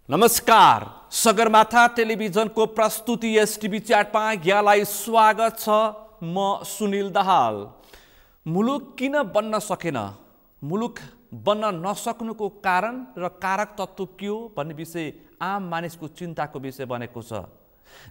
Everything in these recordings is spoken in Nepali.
नमस्कार, सगरमाथा टेलिभिजनको प्रस्तुति एसटिभी च्याटमा यहाँलाई स्वागत छ। म सुनिल दाहाल। मुलुक किन बन्न सकेन, मुलुक बन्न नसक्नुको कारण र कारक तत्त्व के हो भन्ने विषय आम मानिसको चिन्ताको विषय बनेको छ।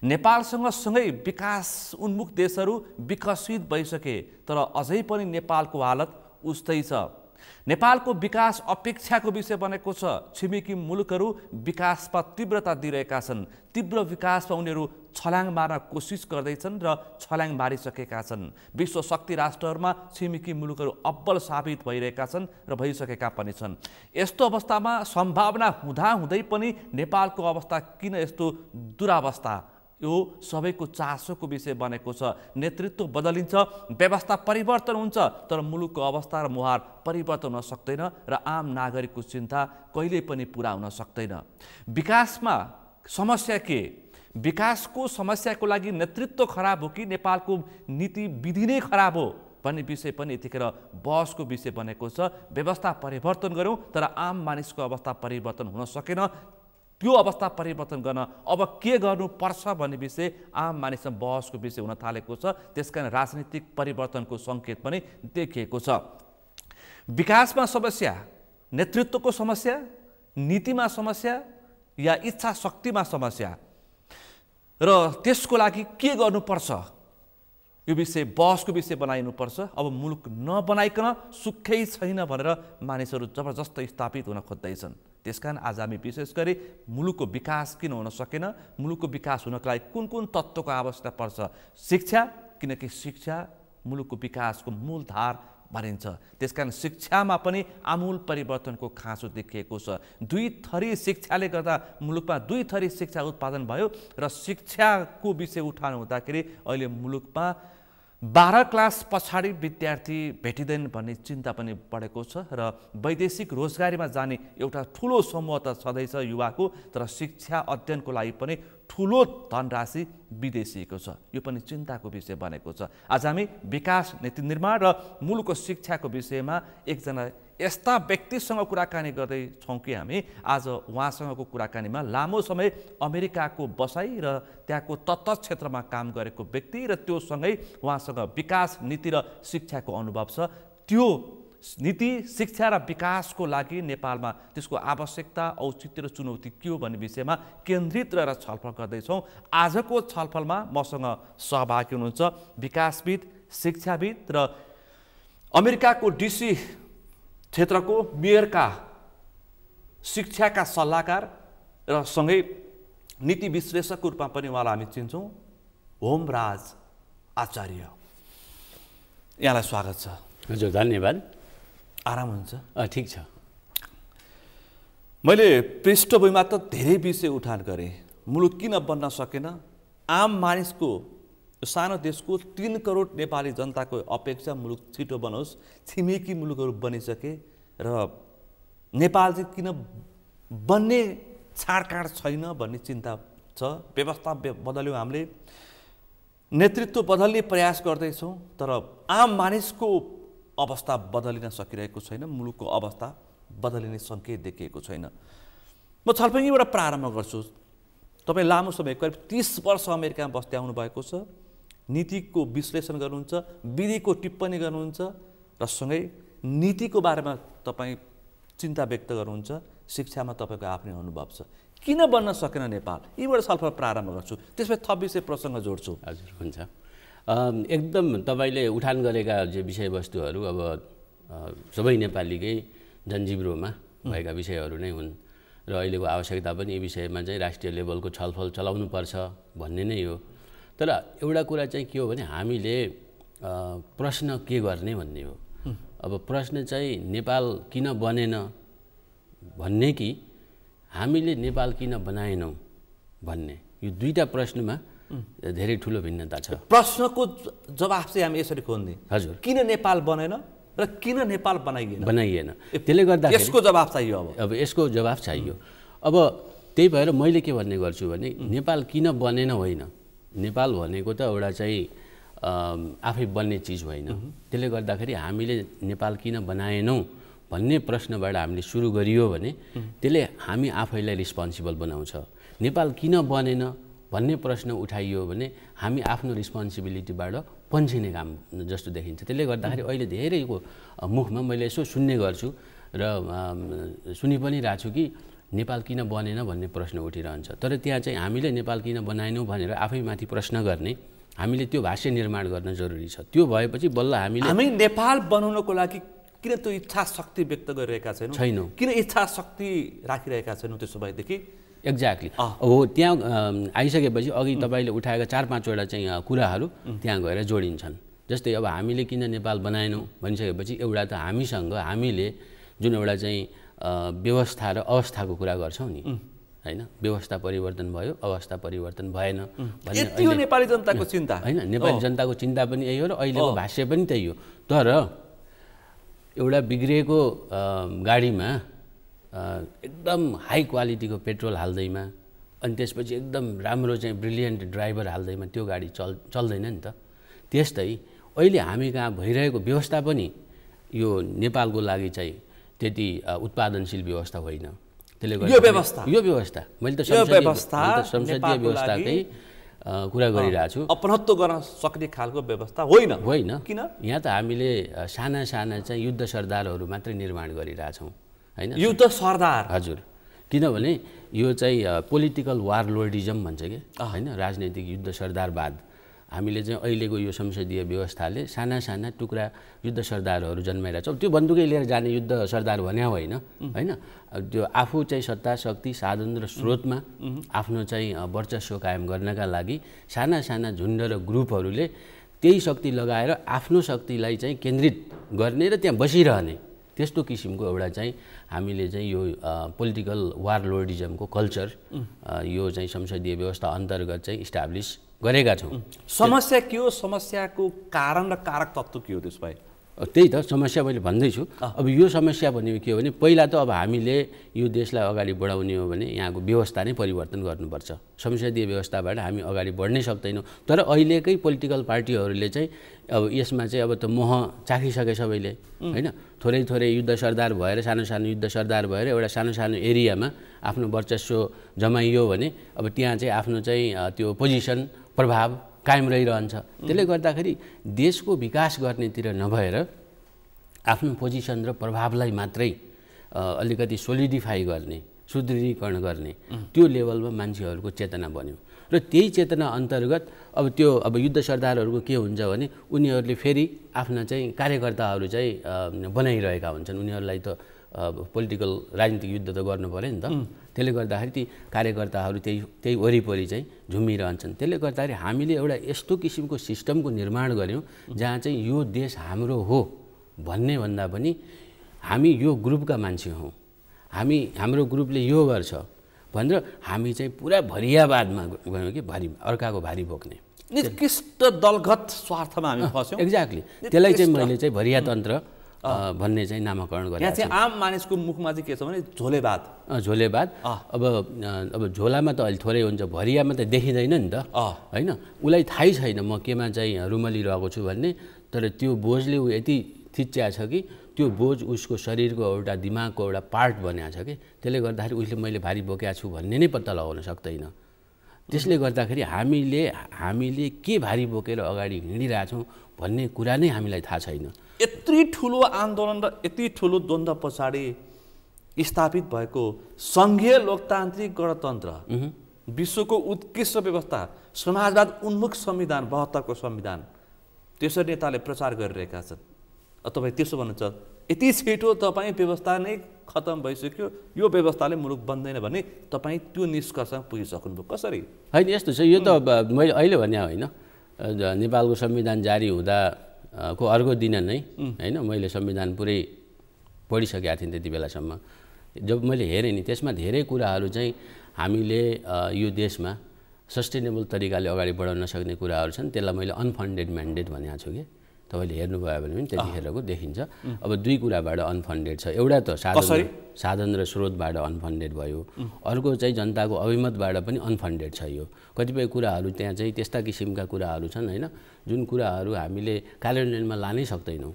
नेपालसँग सँगै विकास उन्मुख देशहरू विकसित भइसके, तर अझै पनि नेपालको हालत उस्तै छ। नेपालको विकास अपेक्षाको विषय बनेको छ। छिमेकी मुलुकहरू विकासमा तीव्रता दिइरहेका छन्। तीव्र विकासमा उनीहरू छलाङ मार्न कोसिस गर्दैछन् र छलाङ मारिसकेका छन्। विश्व शक्ति राष्ट्रहरूमा छिमेकी मुलुकहरू अब्बल साबित भइरहेका छन् र भइसकेका पनि छन्। यस्तो अवस्थामा सम्भावना हुँदाहुँदै पनि नेपालको अवस्था किन यस्तो दुरावस्था, यो सबैको चासोको विषय बनेको छ। नेतृत्व बदलिन्छ, व्यवस्था परिवर्तन हुन्छ, तर मुलुकको अवस्था र मुहार परिवर्तन हुन सक्दैन र आम नागरिकको चिन्ता कहिल्यै पनि पुरा हुन सक्दैन। विकासमा समस्या के? विकासको समस्याको लागि नेतृत्व खराब हो कि नेपालको नीति विधि नै खराब हो भन्ने विषय पनि यतिखेर बहसको विषय बनेको छ। व्यवस्था परिवर्तन गऱ्यौँ, तर आम मानिसको अवस्था परिवर्तन हुन सकेन। त्यो अवस्था परिवर्तन गर्न अब के गर्नुपर्छ भन्ने विषय आम मानिसमा बहसको विषय हुन थालेको छ। त्यसकारण राजनीतिक परिवर्तनको सङ्केत पनि देखिएको छ। विकासमा समस्या, नेतृत्वको समस्या, नीतिमा समस्या या इच्छा शक्तिमा समस्या र त्यसको लागि के गर्नुपर्छ, यो विषय बहसको विषय बनाइनुपर्छ। अब मुलुक नबनाइकन सुखै छैन भनेर मानिसहरू जबरजस्त स्थापित हुन खोज्दैछन्। त्यसकारण आज हामी विशेष गरी मुलुकको विकास किन हुन सकेन, मुलुकको विकास हुनको लागि कुन कुन तत्त्वको आवश्यकता पर्छ। शिक्षा, किनकि शिक्षा मुलुकको विकासको मूलधार भनिन्छ। त्यसकारण शिक्षामा पनि आमूल परिवर्तनको खाँचो देखिएको छ। दुई थरी शिक्षाले गर्दा मुलुकमा दुई थरी शिक्षा उत्पादन भयो र शिक्षाको विषय उठाउनु हुँदाखेरि अहिले मुलुकमा 12 क्लास पछाडि विद्यार्थी भेटिँदैन भन्ने चिन्ता पनि बढेको छ र वैदेशिक रोजगारीमा जाने एउटा ठुलो समूह त छँदैछ युवाको, तर शिक्षा अध्ययनको लागि पनि ठुलो धनराशि विदेशीको छ। यो पनि चिन्ताको विषय बनेको छ। आज हामी विकास नीति निर्माण र मुलुकको शिक्षाको विषयमा एकजना यस्ता व्यक्तिसँग कुराकानी गर्दैछौँ कि हामी आज उहाँसँगको कुराकानीमा लामो समय अमेरिकाको बसाइ र त्यहाँको तत्त्व क्षेत्रमा काम गरेको व्यक्ति र त्योसँगै उहाँसँग विकास नीति र शिक्षाको अनुभव छ। त्यो नीति, शिक्षा र विकासको लागि नेपालमा त्यसको आवश्यकता, औचित्य र चुनौती के हो भन्ने विषयमा केन्द्रित रहेर छलफल गर्दैछौँ। आजको छलफलमा मसँग सहभागी हुनुहुन्छ विकासविद, शिक्षाविद र अमेरिकाको डिसी क्षेत्रको मेयरका शिक्षाका सल्लाहकार र सँगै नीति विश्लेषकको रूपमा पनि उहाँलाई हामी चिन्छौँ, होमराज आचार्य। यहाँलाई स्वागत छ। हजुर, धन्यवाद। आराम हुन्छ? ठिक छ। मैले पृष्ठभूमिमा त धेरै विषय उठान गरेँ। मुलुक किन बन्न सकेन, आम मानिसको, सानो देशको 3 करोड नेपाली जनताको अपेक्षा मुलुक छिटो बनोस्। छिमेकी मुलुकहरू बनिसके र नेपाल चाहिँ किन बन्ने छाडकाड छैन भन्ने चिन्ता छ। व्यवस्था बदल्यौँ, हामीले नेतृत्व बदल्ने प्रयास गर्दैछौँ, तर आम मानिसको अवस्था बदलिन सकिरहेको छैन। मुलुकको अवस्था बदलिने सङ्केत देखिएको छैन। म छलफल यहीँबाट प्रारम्भ गर्छु। तपाईँ लामो समय, करिब 30 वर्ष अमेरिकामा बस्दै आउनुभएको छ। नीतिको विश्लेषण गर्नुहुन्छ, विधिको टिप्पणी गर्नुहुन्छ र सँगै नीतिको बारेमा तपाईँ चिन्ता व्यक्त गर्नुहुन्छ। शिक्षामा तपाईँको आफ्नै अनुभव छ। किन बन्न सकेन नेपाल, यहीँबाट छलफल प्रारम्भ गर्छु, त्यसपछि थप विषय प्रसङ्ग जोड्छु। हजुर, हुन्छ। एकदम तपाईँले उठान गरेका जे विषयवस्तुहरू अब सबै नेपालीकै जनजीवनमा भएका विषयहरू नै हुन् र अहिलेको आवश्यकता पनि यी विषयमा चाहिँ राष्ट्रिय लेभलको छलफल चलाउनुपर्छ भन्ने नै हो। तर एउटा कुरा चाहिँ के हो भने हामीले प्रश्न के गर्ने भन्ने हो। अब प्रश्न चाहिँ नेपाल किन बनेन भन्ने कि हामीले नेपाल किन बनाएनौँ भन्ने, यो दुईटा प्रश्नमा धेरै ठुलो भिन्नता छ। प्रश्नको जवाफ चाहिँ हामी यसरी खोज्ने, हजुर, किन नेपाल बनेन र किन नेपाल बनाइएन। त्यसले गर्दा यसको जवाफ चाहियो। अब यसको जवाफ चाहियो। अब त्यही भएर मैले के भन्ने गर्छु भने नेपाल किन बनेन होइन, नेपाल भनेको त एउटा चाहिँ आफै बन्ने चिज होइन। त्यसले गर्दाखेरि हामीले नेपाल किन बनाएनौँ भन्ने प्रश्नबाट हामीले सुरु गरियो भने त्यसले हामी आफैलाई रिस्पोन्सिबल बनाउँछ। नेपाल किन बनेन भन्ने प्रश्न उठाइयो भने हामी आफ्नो रिस्पोन्सिबिलिटीबाट पन्छिने काम जस्तो देखिन्छ। त्यसले गर्दाखेरि अहिले धेरैको मुखमा मैले यसो सुन्ने गर्छु र सुनि पनि रहेको छु कि नेपाल किन बनेन भन्ने प्रश्न उठिरहन्छ। तर त्यहाँ चाहिँ हामीले नेपाल किन बनाएनौँ भनेर आफैमाथि प्रश्न गर्ने, हामीले त्यो भाष्य निर्माण गर्न जरुरी छ। त्यो भएपछि बल्ल हामी नेपाल बनाउनको लागि किन त्यो इच्छा शक्ति व्यक्त गरिरहेका छैनौँ? किन इच्छा शक्ति राखिरहेका छैनौँ त्यसो भएदेखि? एक्ज्याक्टली हो, त्यहाँ आइसकेपछि अघि तपाईँले उठाएका 4-5 वटा चाहिँ कुराहरू त्यहाँ गएर जोडिन्छन्। जस्तै अब हामीले किन नेपाल बनाएनौँ भनिसकेपछि एउटा त हामीले जुन एउटा चाहिँ व्यवस्था र अवस्थाको कुरा गर्छौँ नि, होइन, व्यवस्था परिवर्तन भयो, अवस्था परिवर्तन भएन भन्ने नेपाली जनताको चिन्ता होइन, नेपाली जनताको चिन्ता पनि यही हो र अहिलेको भाष्य पनि त्यही हो। तर एउटा बिग्रिएको गाडीमा एकदम हाई क्वालिटीको पेट्रोल हाल्दैमा अनि त्यसपछि एकदम राम्रो चाहिँ ब्रिलियन्ट ड्राइभर हाल्दैमा त्यो गाडी चल्दैन नि त। त्यस्तै अहिले हामी कहाँ भइरहेको व्यवस्था पनि यो नेपालको लागि चाहिँ त्यति उत्पादनशील व्यवस्था होइन। त्यसले गर्दा यो व्यवस्था मैले त संसदीय व्यवस्थाकै कुरा गरिरहेको छु। अपनत्व गर्न सक्ने खालको व्यवस्था होइन। किन? यहाँ त हामीले साना चाहिँ युद्ध सरदारहरू मात्रै निर्माण गरिरहेछौँ, होइन? युद्ध सरदार? हजुर, किनभने यो चाहिँ पोलिटिकल वारलोडिजम भन्छ कि, होइन, राजनैतिक युद्ध सरदारवाद। हामीले चाहिँ अहिलेको यो संसदीय व्यवस्थाले साना टुक्रा युद्ध सरदारहरू जन्माइरहेछौँ। त्यो बन्दुकै लिएर जाने युद्ध सरदार भन्या होइन, होइन, त्यो आफू चाहिँ सत्ता शक्ति साधन र स्रोतमा आफ्नो चाहिँ वर्चस्व कायम गर्नका लागि साना झुन्ड र ग्रुपहरूले त्यही शक्ति लगाएर आफ्नो शक्तिलाई चाहिँ केन्द्रित गर्ने र त्यहाँ बसिरहने त्यस्तो किसिमको एउटा चाहिँ हामीले चाहिँ यो पोलिटिकल वारलोडिजमको कल्चर यो चाहिँ संसदीय व्यवस्था अन्तर्गत चाहिँ इस्टाब्लिस गरेका छौँ। समस्या के हो? समस्याको कारण र कारक तत्त्व के हो त्यस भए? त्यही त समस्या मैले भन्दैछु। अब यो समस्या भनेको के हो भने पहिला त अब हामीले यो देशलाई अगाडि बढाउने हो भने यहाँको व्यवस्था नै परिवर्तन गर्नुपर्छ। संसदीय व्यवस्थाबाट हामी अगाडि बढ्नै सक्दैनौँ। तर अहिलेकै पोलिटिकल पार्टीहरूले चाहिँ अब यसमा चाहिँ अब त मोह चाखिसके सबैले, होइन? थोरै युद्ध सरदार भएर सानो युद्ध सरदार भएर एउटा सानो एरियामा आफ्नो वर्चस्व जमाइयो भने अब त्यहाँ चाहिँ आफ्नो चाहिँ त्यो पोजिसन प्रभाव कायम रहिरहन्छ। त्यसले गर्दाखेरि देशको विकास गर्नेतिर नभएर आफ्नो पोजिसन र प्रभावलाई मात्रै अलिकति सोलिडिफाई गर्ने, सुदृढीकरण गर्ने त्यो लेभलमा मान्छेहरूको चेतना बन्यो र त्यही चेतना अन्तर्गत अब युद्ध सरदारहरूको के हुन्छ भने उनीहरूले फेरि आफ्ना चाहिँ कार्यकर्ताहरू चाहिँ बनाइरहेका हुन्छन्। उनीहरूलाई त पोलिटिकल राजनीतिक युद्ध त गर्नु पऱ्यो नि त। त्यसले गर्दाखेरि ती कार्यकर्ताहरू त्यही वरिपरि चाहिँ झुमिरहन्छन्। त्यसले गर्दाखेरि हामीले एउटा यस्तो किसिमको सिस्टमको निर्माण गऱ्यौँ जहाँ चाहिँ यो देश हाम्रो हो भन्ने भन्दा पनि हामी यो ग्रुपका मान्छे हौँ, हाम्रो ग्रुपले यो गर्छ भनेर हामी चाहिँ पुरा भरियावादमा गयौँ कि अर्काको भारी बोक्ने निकृष्ट दलगत स्वार्थमा हामी फस्यौँ। एक्ज्याक्टली, त्यसलाई चाहिँ मैले चाहिँ भरियातन्त्र भन्ने चाहिँ नामाकरण गरेँ। यहाँ चाहिँ आम मानिसको मुखमा चाहिँ के छ भने झोलेवाद। अब झोलामा त अहिले थोरै हुन्छ, भरियामा त देखिँदैन नि त, होइन? उसलाई थाहै छैन म केमा चाहिँ रुमलिरहेको छु भन्ने। तर त्यो बोझले ऊ यति थिच्या छ कि त्यो बोझ उसको शरीरको एउटा दिमागको एउटा पार्ट बनिएको छ कि त्यसले गर्दाखेरि उसले मैले भारी बोकेको छु भन्ने नै पत्ता लगाउन सक्दैन। त्यसले गर्दाखेरि हामीले के भारी बोकेर अगाडि हिँडिरहेछौँ भन्ने कुरा नै हामीलाई थाहा छैन। यति ठुलो आन्दोलन र यति ठुलो द्वन्द्व पछाडि स्थापित भएको सङ्घीय लोकतान्त्रिक गणतन्त्र, विश्वको उत्कृष्ट व्यवस्था, समाजवाद उन्मुख संविधान, 72 को संविधान त्यसरी नेताले प्रचार गरिरहेका छन्। तपाईँ त्यसो भन्नुहुन्छ यति छिटो तपाईँ व्यवस्था नै खतम भइसक्यो, यो व्यवस्थाले मुलुक बन्दैन भने तपाईँ त्यो निष्कर्षमा पुगिसक्नुभयो कसरी? होइन, यस्तो छ। यो त मैले अहिले भने होइन, नेपालको संविधान जारी हुँदा को अर्को दिन नै, होइन, मैले संविधान पुरै पढिसकेका थिएँ त्यति बेलासम्म। जब मैले हेरेँ नि त्यसमा धेरै कुराहरू चाहिँ हामीले यो देशमा सस्टेनेबल तरिकाले अगाडि बढाउन सक्ने कुराहरू छन्। त्यसलाई मैले अनफन्डेड म्यान्डेट भनेको छु कि तपाईँले हेर्नुभयो भने पनि त्यतिखेरको देखिन्छ। अब दुई कुराबाट अनफन्डेड छ। एउटा त साधन र स्रोतबाट अनफन्डेड भयो, अर्को चाहिँ जनताको अभिमतबाट पनि अनफन्डेड छ। यो कतिपय कुराहरू त्यहाँ चाहिँ त्यस्ता किसिमका कुराहरू छन्, होइन, जुन कुराहरू हामीले कार्यान्वयनमा लानै सक्दैनौँ।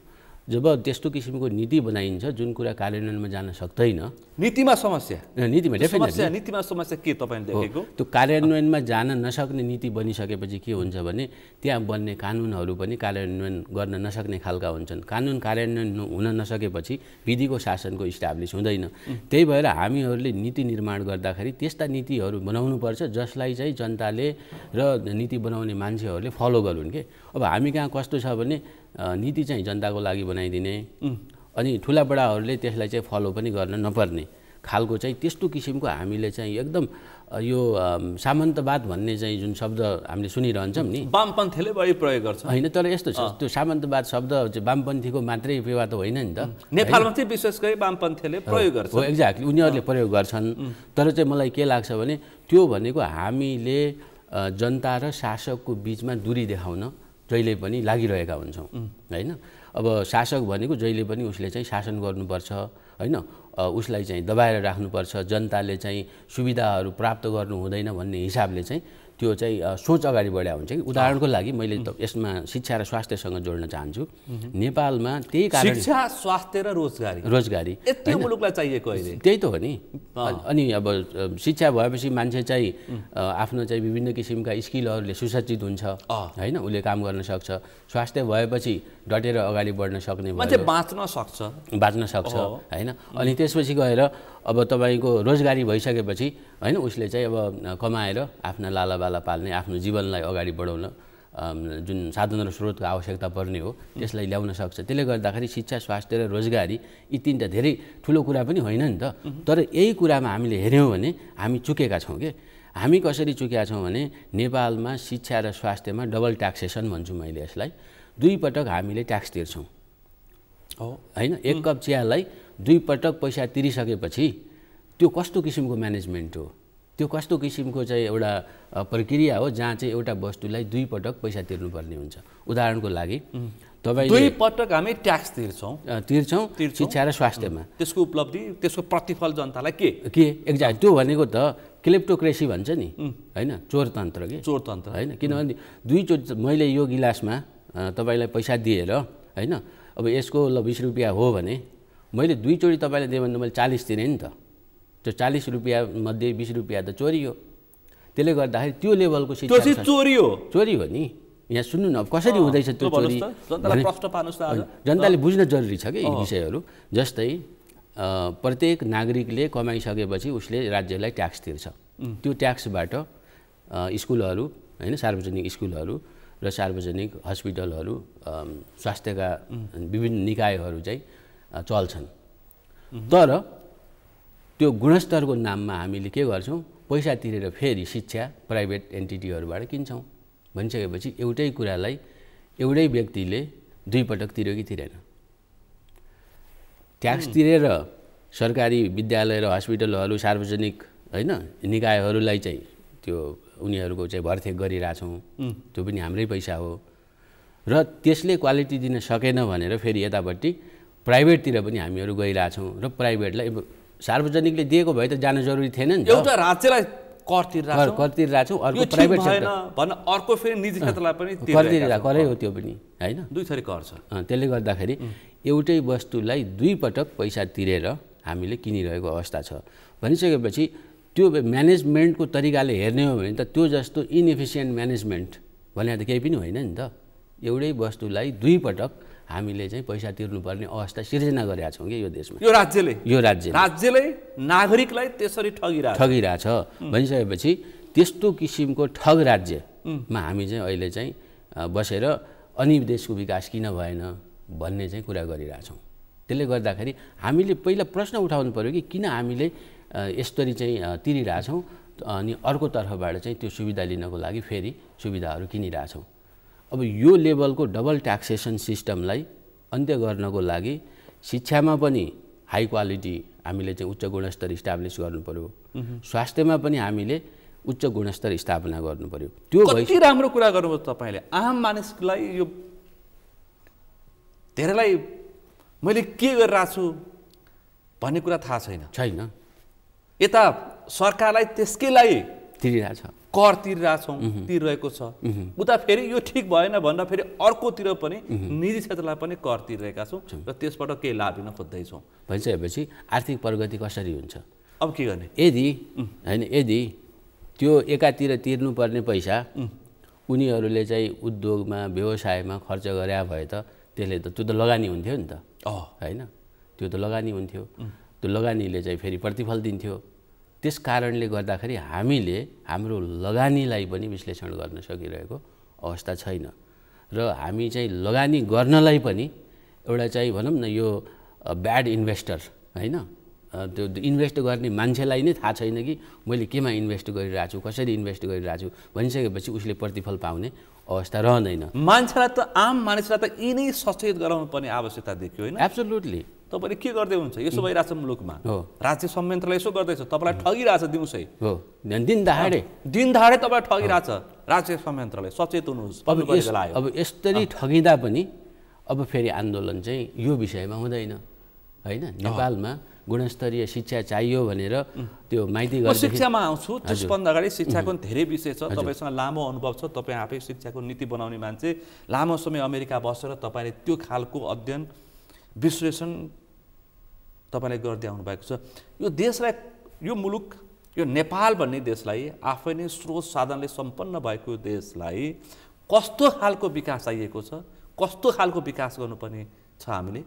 जब त्यस्तो किसिमको नीति बनाइन्छ जुन कुरा कार्यान्वयनमा जान सक्दैन, नीतिमा समस्या नीतिमा समस्या के तपाईँले देखेको? त्यो कार्यान्वयनमा जान नसक्ने नीति बनिसकेपछि के हुन्छ भने त्यहाँ बन्ने कानुनहरू पनि कार्यान्वयन गर्न नसक्ने खालका हुन्छन्। कानुन कार्यान्वयन हुन नसकेपछि विधिको शासनको इस्टाब्लिस हुँदैन। त्यही भएर हामीहरूले नीति निर्माण गर्दाखेरि त्यस्ता नीतिहरू बनाउनुपर्छ जसलाई चाहिँ जनताले र नीति बनाउने मान्छेहरूले फलो गरून् के। अब हामी कहाँ कस्तो छ भने नीति चाहिँ जनताको लागि बनाइदिने अनि ठुला बडाहरूले त्यसलाई चाहिँ फलो पनि गर्न नपर्ने खालको चाहिँ त्यस्तो किसिमको हामीले चाहिँ एकदम यो सामन्तवाद भन्ने चाहिँ जुन शब्द हामीले सुनिरहन्छौँ नि, वामपन्थीले बढी प्रयोग गर्छ होइन। तर यस्तो छ, त्यो सामन्तवाद शब्द चाहिँ वामपन्थीको मात्रै पेवा त होइन नि त। नेपालमा चाहिँ विशेष गरी वामपन्थीले प्रयोग गर्छ। हो, एक्ज्याक्टली, उनीहरूले प्रयोग गर्छन्। तर चाहिँ मलाई के लाग्छ भने त्यो भनेको हामीले जनता र शासकको बिचमा दूरी देखाउन जहिले पनि लागिरहेका हुन्छौँ, होइन। अब शासक भनेको जहिले पनि उसले चाहिँ शासन गर्नुपर्छ, होइन, उसलाई चाहिँ दबाएर राख्नुपर्छ, जनताले चाहिँ सुविधाहरू प्राप्त गर्नु हुँदैन भन्ने हिसाबले चाहिँ त्यो चाहिँ सोच अगाडि बढाएको हुन्छ कि। उदाहरणको लागि मैले यसमा शिक्षा र स्वास्थ्यसँग जोड्न चाहन्छु। नेपालमा त्यही कारण शिक्षा, स्वास्थ्य र रोजगारी यति मुलुकलाई चाहिएको अहिले त्यही त हो नि। अनि अब शिक्षा भएपछि मान्छे चाहिँ आफ्नो चाहिँ विभिन्न किसिमका स्किलहरूले सुसज्जित हुन्छ, होइन, उसले काम गर्न सक्छ। स्वास्थ्य भएपछि डटेर अगाडि बढ्न सक्ने मान्छे बाँच्न सक्छ, होइन। अनि त्यसपछि गएर अब तपाईँको रोजगारी भइसकेपछि, होइन, उसले चाहिँ अब कमाएर आफ्ना लालाबाला पाल्ने, आफ्नो जीवनलाई अगाडि बढाउन जुन साधन र स्रोतको आवश्यकता पर्ने हो त्यसलाई ल्याउन सक्छ। त्यसले गर्दाखेरि शिक्षा, स्वास्थ्य र रोजगारी यी तीनटा धेरै ठुलो कुरा पनि होइन नि त। तर यही कुरामा हामीले हेऱ्यौँ भने हामी चुकेका छौँ के। हामी कसरी चुकेका छौँ भने नेपालमा शिक्षा र स्वास्थ्यमा डबल ट्याक्सेसन भन्छु मैले यसलाई। 2 पटक हामीले ट्याक्स तिर्छौँ, होइन। 1 कप चियालाई 2 पटक पैसा तिरिसकेपछि त्यो कस्तो किसिमको म्यानेजमेन्ट हो, त्यो कस्तो किसिमको चाहिँ एउटा प्रक्रिया हो जहाँ चाहिँ एउटा वस्तुलाई 2 पटक पैसा तिर्नुपर्ने हुन्छ। उदाहरणको लागि तपाईँ 2 पटक हामी ट्याक्स तिर्छौँ शिक्षा र स्वास्थ्यमा, त्यसको उपलब्धि, त्यसको प्रतिफल जनतालाई के एक्ज्याक्ट त्यो भनेको त क्लेप्टोक्रेसी भन्छ नि, होइन, चोरतन्त्र के, चोरतन्त्र, होइन। किनभने 2 चोटि मैले यो गिलासमा तपाईँलाई पैसा दिएर, होइन, अब यसको ल 20 रुपियाँ हो भने मैले 2 चोटि तपाईँलाई दिएँ भने मैले 40 तिरेँ नि त। त्यो 40 रुपियाँ मध्ये 20 रुपियाँ त चोरी हो। त्यसले गर्दाखेरि त्यो लेभलको शिक्षा चोरी हो नि। यहाँ सुन्नु न, अब कसरी हुँदैछ त्यो चोरी, जनताले बुझ्न जरुरी छ कि यी विषयहरू। जस्तै प्रत्येक नागरिकले कमाइसकेपछि उसले राज्यलाई ट्याक्स तिर्छ। त्यो ट्याक्सबाट स्कुलहरू, होइन, सार्वजनिक स्कुलहरू र सार्वजनिक हस्पिटलहरू, स्वास्थ्यका विभिन्न निकायहरू चाहिँ चल्छन्। तर त्यो गुणस्तरको नाममा हामीले के गर्छौँ, पैसा तिरेर फेरि शिक्षा प्राइभेट एन्टिटीहरूबाट किन्छौँ। भनिसकेपछि एउटै कुरालाई एउटै व्यक्तिले 2 पटक तिर्यो कि तिरेन? ट्याक्स तिरेर सरकारी विद्यालय र हस्पिटलहरू, सार्वजनिक, होइन, निकायहरूलाई चाहिँ त्यो उनीहरूको चाहिँ भरथेक गरिरहेछौँ। त्यो पनि हाम्रै पैसा हो। र त्यसले क्वालिटी दिन सकेन भनेर फेरि यतापट्टि प्राइभेटतिर पनि हामीहरू गइरहेछौँ। र प्राइभेटलाई सार्वजनिकले दिएको भए त जान जरुरी थिएन नि। एउटा राज्यलाई कर तिरिरहेछौँ, अर्को प्राइभेट भन्न, अर्को फेरि निजी क्षेत्रलाई पनि करै हो, त्यो पनि, होइन, 2 थरी कर छ। त्यसले गर्दाखेरि एउटै वस्तुलाई 2 पटक पैसा तिरेर हामीले किनिरहेको अवस्था छ। भनिसकेपछि त्यो म्यानेजमेन्टको तरिकाले हेर्ने हो भने त त्यो जस्तो इनएफिसियन्ट म्यानेजमेन्ट भने त केही पनि होइन नि त। एउटै वस्तुलाई 2 पटक हामीले चाहिँ पैसा तिर्नुपर्ने अवस्था सिर्जना गरेका छौँ कि यो देशमा। यो राज्यले नागरिकलाई त्यसरी ठगिरहेछ भनिसकेपछि त्यस्तो किसिमको ठग राज्यमा हामी चाहिँ अहिले चाहिँ बसेर अनि देशको विकास किन भएन भन्ने चाहिँ कुरा गरिरहेछौँ। त्यसले गर्दाखेरि हामीले पहिला प्रश्न उठाउनु पर्यो कि किन हामीले यसरी चाहिँ तिरिरहेछौँ, अनि अर्कोतर्फबाट चाहिँ त्यो सुविधा लिनको लागि फेरि सुविधाहरू किनिरहेछौँ। अब यो लेभलको डबल ट्याक्सेसन सिस्टमलाई अन्त्य गर्नको लागि शिक्षामा पनि हाई क्वालिटी हामीले चाहिँ उच्च गुणस्तर इस्टाब्लिस गर्नु पर्यो, स्वास्थ्यमा पनि हामीले उच्च गुणस्तर स्थापना गर्नु पर्यो। त्यो कति राम्रो कुरा गर्नुभयो तपाईँले। आम मानिसलाई यो धेरैलाई मैले के गरिरहेको छु भन्ने कुरा थाहा छैन। यता सरकारलाई त्यसकै लागि तिरिरहेछ, कर तिरिरहेको छ, उता फेरि यो ठिक भएन भनेर फेरि अर्कोतिर पनि निजी क्षेत्रलाई पनि कर तिरिरहेका छौँ र त्यसबाट केही लाभ लिन खोज्दैछौँ। भइसकेपछि आर्थिक प्रगति कसरी हुन्छ? अब के गर्ने? यदि त्यो एकातिर तिर्नुपर्ने पैसा उनीहरूले चाहिँ उद्योगमा व्यवसायमा खर्च गरे भए त त्यसले त त्यो त लगानी हुन्थ्यो नि त, होइन? त्यो त लगानी हुन्थ्यो, त्यो लगानीले चाहिँ फेरि प्रतिफल दिन्थ्यो। त्यस कारणले गर्दाखेरि हामीले हाम्रो लगानीलाई पनि विश्लेषण गर्न सकिरहेको अवस्था छैन र हामी चाहिँ लगानी गर्नलाई पनि एउटा चाहिँ भनौँ न यो ब्याड इन्भेस्टर, होइन? त्यो इन्भेस्ट गर्ने मान्छेलाई नै थाहा छैन कि मैले केमा इन्भेस्ट गरिरहेको छु, कसरी इन्भेस्ट गरिरहेको छु भनिसकेपछि उसले प्रतिफल पाउने अवस्था रहँदैन। मान्छेलाई त, आम मानिसलाई त यिनै सचेत गराउनु पर्ने आवश्यकता देखियो, होइन? एब्सोल्युटली। तपाईँले के गर्दै हुन्छ? यसो भइरहेछ मुलुकमा, राज्य संयन्त्रले यसो गर्दैछ, तपाईँलाई ठगिरहेछ दिउँसै, हो दिन दहाडे तपाईँलाई ठगिरहेछ राज्य संयन्त्रले। सचेत हुनुहोस्। अब यस्तरी ठगिँदा पनि अब फेरि आन्दोलन चाहिँ यो विषयमा हुँदैन, होइन? नेपालमा गुणस्तरीय शिक्षा चाहियो भनेर त्यो माइती म शिक्षामा आउँछु। त्यसभन्दा अगाडि शिक्षाको धेरै विषय छ। तपाईँसँग लामो अनुभव छ, तपाईँ आफै शिक्षाको नीति बनाउने मान्छे, लामो समय अमेरिका बसेर तपाईँले त्यो खालको अध्ययन विश्लेषण तपाईँले गर्दै आउनुभएको छ। यो देशलाई, यो मुलुक, यो नेपाल भन्ने देशलाई, आफै नै स्रोत साधनले सम्पन्न भएको देशलाई कस्तो खालको विकास चाहिएको छ, कस्तो खालको विकास गर्नुपर्ने छ हामीले?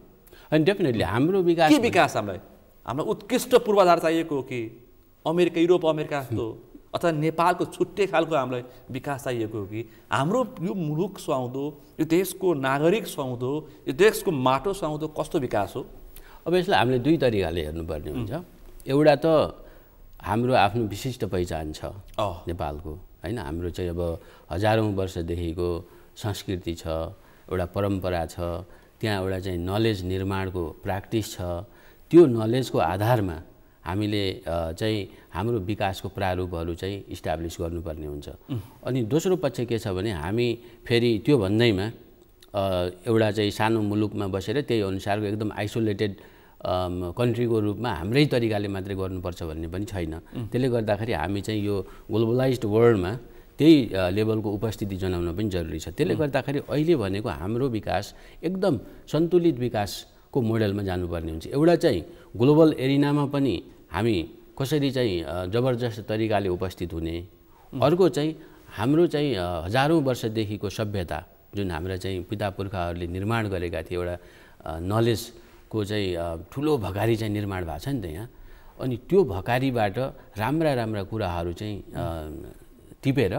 अनि डेफिनेटली हाम्रो विकास, के विकास हामीलाई उत्कृष्ट पूर्वाधार चाहिएको हो कि अमेरिका, युरोप अमेरिका जस्तो, अथवा नेपालको छुट्टै खालको हामीलाई विकास चाहिएको हो कि हाम्रो यो मुलुक सुहाउँदो, यो देशको नागरिक सुहाउँदो, यो देशको माटो सुहाउँदो कस्तो विकास हो? अब यसलाई हामीले दुई तरिकाले हेर्नुपर्ने हुन्छ। एउटा त हाम्रो आफ्नो विशिष्ट पहिचान छ नेपालको, होइन? हाम्रो चाहिँ अब हजारौँ वर्षदेखिको संस्कृति छ, एउटा परम्परा छ, त्यहाँ एउटा चाहिँ नलेज निर्माणको प्र्याक्टिस छ। त्यो नलेजको आधारमा हामीले चाहिँ हाम्रो विकासको प्रारूपहरू चाहिँ इस्टाब्लिस गर्नुपर्ने हुन्छ। अनि दोस्रो पक्ष के छ भने हामी फेरि त्यो भन्दैमा एउटा चाहिँ सानो मुलुकमा बसेर त्यही अनुसारको एकदम आइसोलेटेड कन्ट्रीको रूपमा हाम्रै तरिकाले मात्रै गर्नुपर्छ भन्ने पनि छैन। त्यसले गर्दाखेरि हामी चाहिँ यो ग्लोबलाइज्ड वर्ल्डमा त्यही लेभलको उपस्थिति जनाउन पनि जरुरी छ। त्यसले गर्दाखेरि अहिले भनेको हाम्रो विकास एकदम सन्तुलित विकासको मोडेलमा जानुपर्ने हुन्छ। एउटा चाहिँ ग्लोबल एरिनामा पनि हामी कसरी चाहिँ जबरजस्त तरिकाले उपस्थित हुने, अर्को चाहिँ हाम्रो चाहिँ हजारौँ वर्षदेखिको सभ्यता जुन हाम्रा चाहिँ पिता पुर्खाहरूले निर्माण गरेका थिए, एउटा नलेजको चाहिँ ठुलो भकारी चाहिँ निर्माण भएको छ नि त यहाँ। अनि त्यो भकारीबाट राम्रा राम्रा कुराहरू चाहिँ टिपेर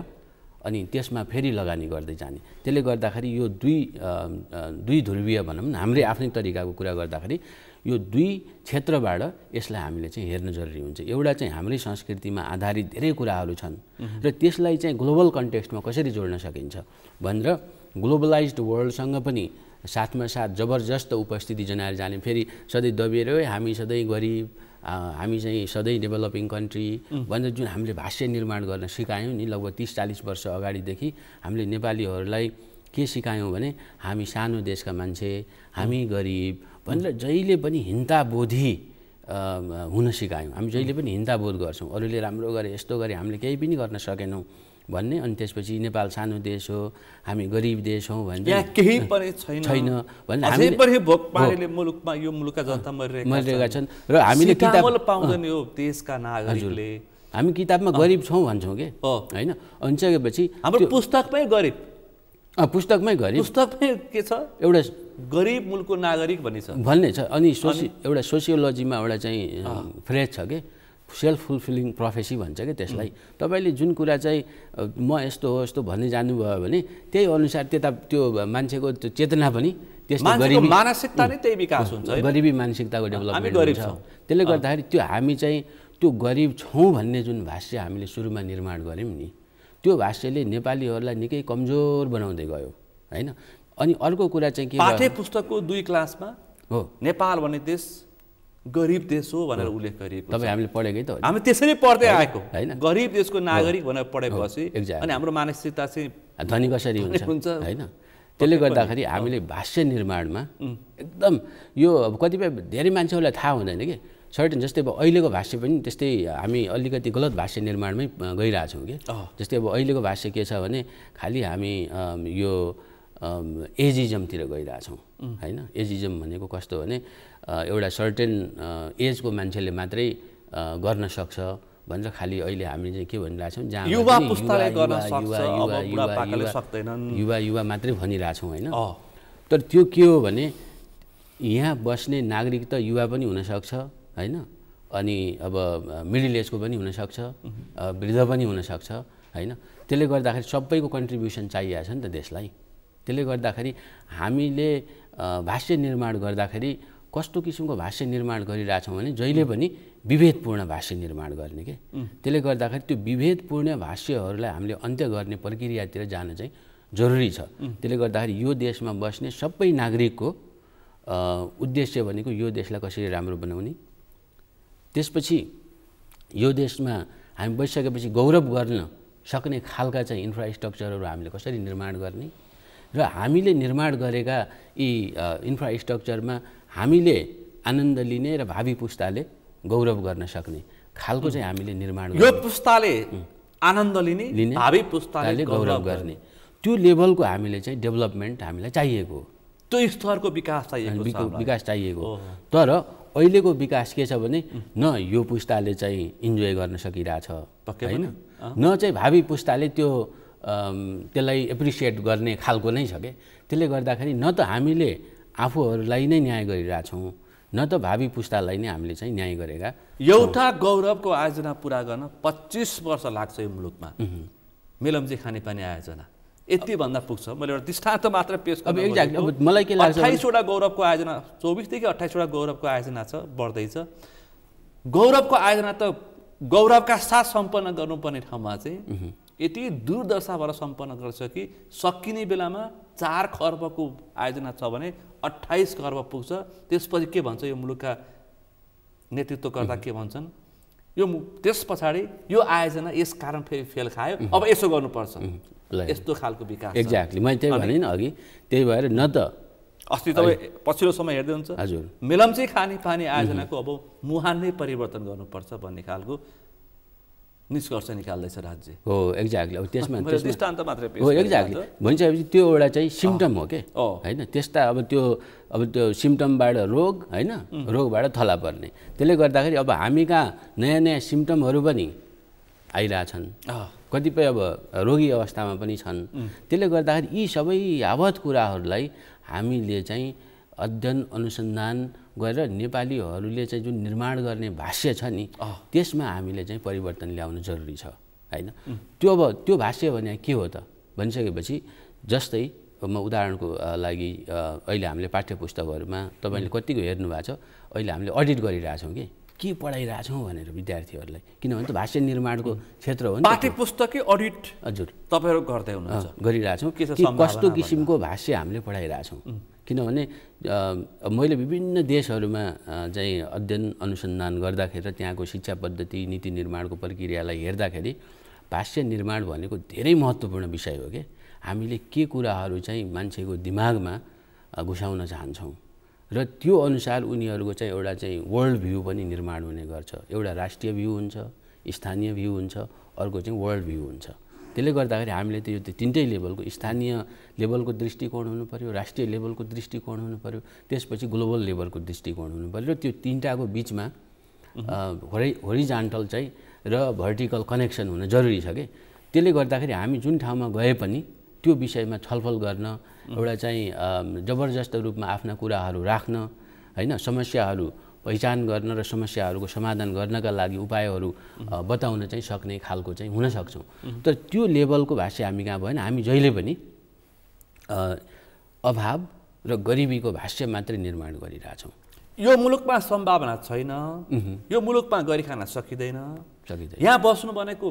अनि त्यसमा फेरि लगानी गर्दै जाने। त्यसले गर्दाखेरि यो दुई ध्रुवीय भनौँ न, हाम्रै आफ्नै तरिकाको कुरा गर्दाखेरि यो दुई क्षेत्रबाट यसलाई हामीले चाहिँ हेर्न जरुरी हुन्छ। एउटा चाहिँ हाम्रै संस्कृतिमा आधारित धेरै कुराहरू छन् र त्यसलाई चाहिँ ग्लोबल कन्टेक्स्टमा कसरी जोड्न सकिन्छ भनेर ग्लोबलाइज्ड वर्ल्डसँग पनि साथमा साथ जबरजस्त उपस्थिति जनाएर जाने। फेरि सधैँ दबिएर हामी सधैँ गरिब, हामी चाहिँ सधैँ डेभलपिङ कन्ट्री भनेर जुन हामीले भाष्य निर्माण गर्न सिकायौँ नि लगभग 30-40 वर्ष अगाडिदेखि हामीले नेपालीहरूलाई के सिकायौँ भने हामी सानो देशका मान्छे, हामी गरिब भनेर जहिले पनि हिंताबोधी हुन सिकायौँ। हामी जहिले पनि हिंताबोध गर्छौँ, अरूले राम्रो गरे यस्तो गरे हामीले केही पनि गर्न सकेनौँ भन्ने। अनि त्यसपछि नेपाल सानो देश हो, हामी गरिब देश हौँ भने केही पनि छैन भने हामी भोक पानीले मुलुकमा यो मुलुकका जनता मरिरहेका छन् र हामीले किताब पाउँदैन यो देशका नागरिकले। हामी किताबमा गरिब छौँ भन्छौँ के, होइन? अनि सकेपछि हाम्रो पुस्तकमै गरिब, पुस्तकमै गरिब, पुस्तकमै के छ एउटा गरिब मुलुकको नागरिक भन्ने छ। अनि एउटा सोसियोलोजीमा एउटा चाहिँ फ्रेज छ के, सेल्फ फुलफिलिङ प्रोफेसी भन्छ क्या त्यसलाई। तपाईँले जुन कुरा चाहिँ म यस्तो हो यस्तो भन्ने जानुभयो भने त्यही अनुसार त्यता त्यो मान्छेको त्यो चेतना पनि त्यसले गरिबी मानसिकता नै त्यही विकास हुन्छ, गरिबी मानसिकताको डेभलपमेन्ट हुन्छ। त्यसले गर्दाखेरि त्यो हामी चाहिँ त्यो गरिब छौँ भन्ने जुन भाष्य हामीले सुरुमा निर्माण गऱ्यौँ नि, त्यो भाष्यले नेपालीहरूलाई निकै कमजोर बनाउँदै गयो, होइन? अनि अर्को कुरा चाहिँ के, पाठ्य पुस्तकको 2 क्लासमा हो नेपाल भन्ने देश गरिब देश हो भनेर उल्लेख गरिएको। तपाईँ हामीले पढेकै त हो, हामी त्यसरी पढ्दै आएको होइन? गरिब देशको नागरिक भनेर पढेपछि अनि हाम्रो मानसिकता चाहिँ धनी कसरी हुन्छ, होइन? त्यसले गर्दाखेरि हामीले भाष्य निर्माणमा एकदम यो कतिपय धेरै मान्छेहरूलाई थाहा हुँदैन कि सर्टेन जस्तै अब अहिलेको भाष्य पनि त्यस्तै हामी अलिकति गलत भाष्य निर्माणमै गइरहेछौँ कि जस्तै अब अहिलेको भाष्य के छ भने खालि हामी यो एजिजमतिर गइरहेछौँ होइन। एजिजम भनेको कस्तो भने एउटा सर्टेन एजको मान्छेले मात्रै गर्न सक्छ भनेर खालि अहिले हामीले चाहिँ के भनिरहेछौँ जहाँ युवा पुस्ताले गर्न सक्छ अब बुढापाकाले सक्दैनन् युवा मात्रै भनिरहेछौँ होइन। तर त्यो के हो भने यहाँ बस्ने नागरिक त युवा पनि हुनसक्छ होइन, अनि अब मिडल एजको पनि हुनसक्छ, वृद्ध पनि हुनसक्छ होइन। त्यसले गर्दाखेरि सबैको कन्ट्रिब्युसन चाहिएको छ नि त देशलाई। त्यसले गर्दाखेरि हामीले भाष्य निर्माण गर्दाखेरि कस्तो किसिमको भाष्य निर्माण गरिरहेछौँ भने जहिले पनि विभेदपूर्ण भाष्य निर्माण गर्ने के। त्यसले गर्दाखेरि त्यो विभेदपूर्ण भाष्यहरूलाई हामीले अन्त्य गर्ने प्रक्रियातिर जान चाहिँ जरुरी छ। त्यसले गर्दाखेरि यो देशमा बस्ने सबै नागरिकको उद्देश्य भनेको यो देशलाई कसरी राम्रो बनाउने, त्यसपछि यो देशमा हामी बसिसकेपछि गौरव गर्न सक्ने खालका चाहिँ इन्फ्रास्ट्रक्चरहरू हामीले कसरी निर्माण गर्ने र हामीले निर्माण गरेका यी इन्फ्रास्ट्रक्चरमा हामीले आनन्द लिने र भावी पुस्ताले गौरव गर्न सक्ने खालको चाहिँ हामीले निर्माण यो पुस्ताले आनन्द लिने भावी पुस्ताले गौरव गर्ने त्यो लेभलको हामीले चाहिँ डेभलपमेन्ट हामीलाई चाहिएको हो। त्यो स्तरको विकास चाहिएको। तर अहिलेको विकास के छ भने न यो पुस्ताले चाहिँ इन्जोय गर्न सकिरहेछ होइन, न चाहिँ भावी पुस्ताले त्यसलाई एप्रिसिएट गर्ने खालको नै छ के। त्यसले गर्दाखेरि न त हामीले आफूहरूलाई नै न्याय गरिरहेछौँ न त भावी पुस्तालाई नै हामीले चाहिँ न्याय गरेका। एउटा गौरवको आयोजना पुरा गर्न 25 वर्ष लाग्छ यो मुलुकमा। मेलम्ची खानेपानी आयोजना यति भन्दा पुग्छ। मैले एउटा दृष्टान्त मात्र पेश अब एक्ज्याक्टली अब मलाई के लाग्छ 28 वटा गौरवको आयोजना 24 देखि 28 वटा गौरवको आयोजना छ, बढ्दैछ। गौरवको आयोजना त गौरवका साथ सम्पन्न गर्नुपर्ने ठाउँमा चाहिँ यति दूरदर्शा भएर सम्पन्न गर्छ कि सकिने बेलामा 4 खर्बको आयोजना छ भने 28 खर्ब पुग्छ। त्यसपछि के भन्छ यो मुलुकका नेतृत्वकर्ता के भन्छन्, यो त्यस पछाडि यो आयोजना यस कारण फेरि फेल खायो, अब यसो गर्नुपर्छ, यस्तो खालको विकास। एक्ज्याक्टली मैले त्यही भने नि अघि, त्यही भएर न त अस्ति तपाईँ पछिल्लो समय हेर्दै हुन्छ हजुर मेलम्ची खानेपानी आयोजनाको अब मुहान नै परिवर्तन गर्नुपर्छ भन्ने खालको निष्कर्ष निकाल्दैछ राज्य हो। एक्ज्याक्टली अब त्यसमा दृष्टान्त मात्रै हो। एक्ज्याक्टली भनिसकेपछि त्यो एउटा चाहिँ सिम्टम हो के होइन। त्यस्ता अब त्यो सिम्टमबाट रोग होइन, रोगबाट थला पर्ने। त्यसले गर्दाखेरि अब हामी कहाँ नयाँ नयाँ सिम्टमहरू पनि आइरहेछन्, कतिपय अब रोगी अवस्थामा पनि छन्। त्यसले गर्दाखेरि यी सबै यावत कुराहरूलाई हामीले चाहिँ अध्ययन अनुसन्धान गरेर नेपालीहरूले चाहिँ जुन निर्माण गर्ने भाष्य छ नि त्यसमा हामीले चाहिँ परिवर्तन ल्याउनु जरुरी छ होइन। त्यो भाष्य भने के हो त भनिसकेपछि जस्तै म उदाहरणको लागि अहिले हामीले पाठ्यपुस्तकहरूमा तपाईँले कतिको हेर्नु भएको छ, अहिले हामीले अडिट गरिरहेछौँ के पढाइरहेछौँ भनेर विद्यार्थीहरूलाई, किनभने त भाष्य निर्माणको क्षेत्र हो नि। पाठ्यपुस्तकै अडिट हजुर तपाईँहरू गर्दै हुनुहुन्छ, गरिरहेछौँ कि कस्तो किसिमको भाष्य हामीले पढाइरहेछौँ। किनभने मैले विभिन्न देशहरूमा चाहिँ अध्ययन अनुसन्धान गर्दाखेरि त्यहाँको शिक्षा पद्धति नीति निर्माणको प्रक्रियालाई हेर्दाखेरि भाष्य निर्माण भनेको धेरै महत्त्वपूर्ण विषय हो कि हामीले के कुराहरू चाहिँ मान्छेको दिमागमा घुसाउन चाहन्छौँ र त्यो अनुसार उनीहरूको चाहिँ एउटा चाहिँ वर्ल्ड भ्यू पनि निर्माण हुने गर्छ। एउटा राष्ट्रिय भ्यू हुन्छ, स्थानीय भ्यू हुन्छ, अर्को चाहिँ वर्ल्ड भ्यू हुन्छ। त्यसले गर्दाखेरि हामीले त्यो तिनटै लेभलको स्थानीय लेभलको दृष्टिकोण हुनु पर्यो, राष्ट्रिय लेभलको दृष्टिकोण हुनु पर्यो, त्यसपछि ग्लोबल लेभलको दृष्टिकोण हुनु पर्यो र त्यो तिनटाको बिचमा होरिजन्टल चाहिँ र भर्टिकल कनेक्सन हुन जरुरी छ कि। त्यसले गर्दाखेरि हामी जुन ठाउँमा गए पनि त्यो विषयमा छलफल गर्न, एउटा चाहिँ जबरजस्त रूपमा आफ्ना कुराहरू राख्न होइन, समस्याहरू पहिचान गर्न र समस्याहरूको समाधान गर्नका लागि उपायहरू बताउन चाहिँ सक्ने खालको चाहिँ हुन सक्छौँ। तर त्यो लेभलको भाष्य हामी कहाँ भएन, हामी जहिले पनि अभाव र गरिबीको भाष्य मात्रै निर्माण गरिरहेछौँ। यो मुलुकमा सम्भावना छैन, यो मुलुकमा गरिखान सकिँदैन, यहाँ बस्नु भनेको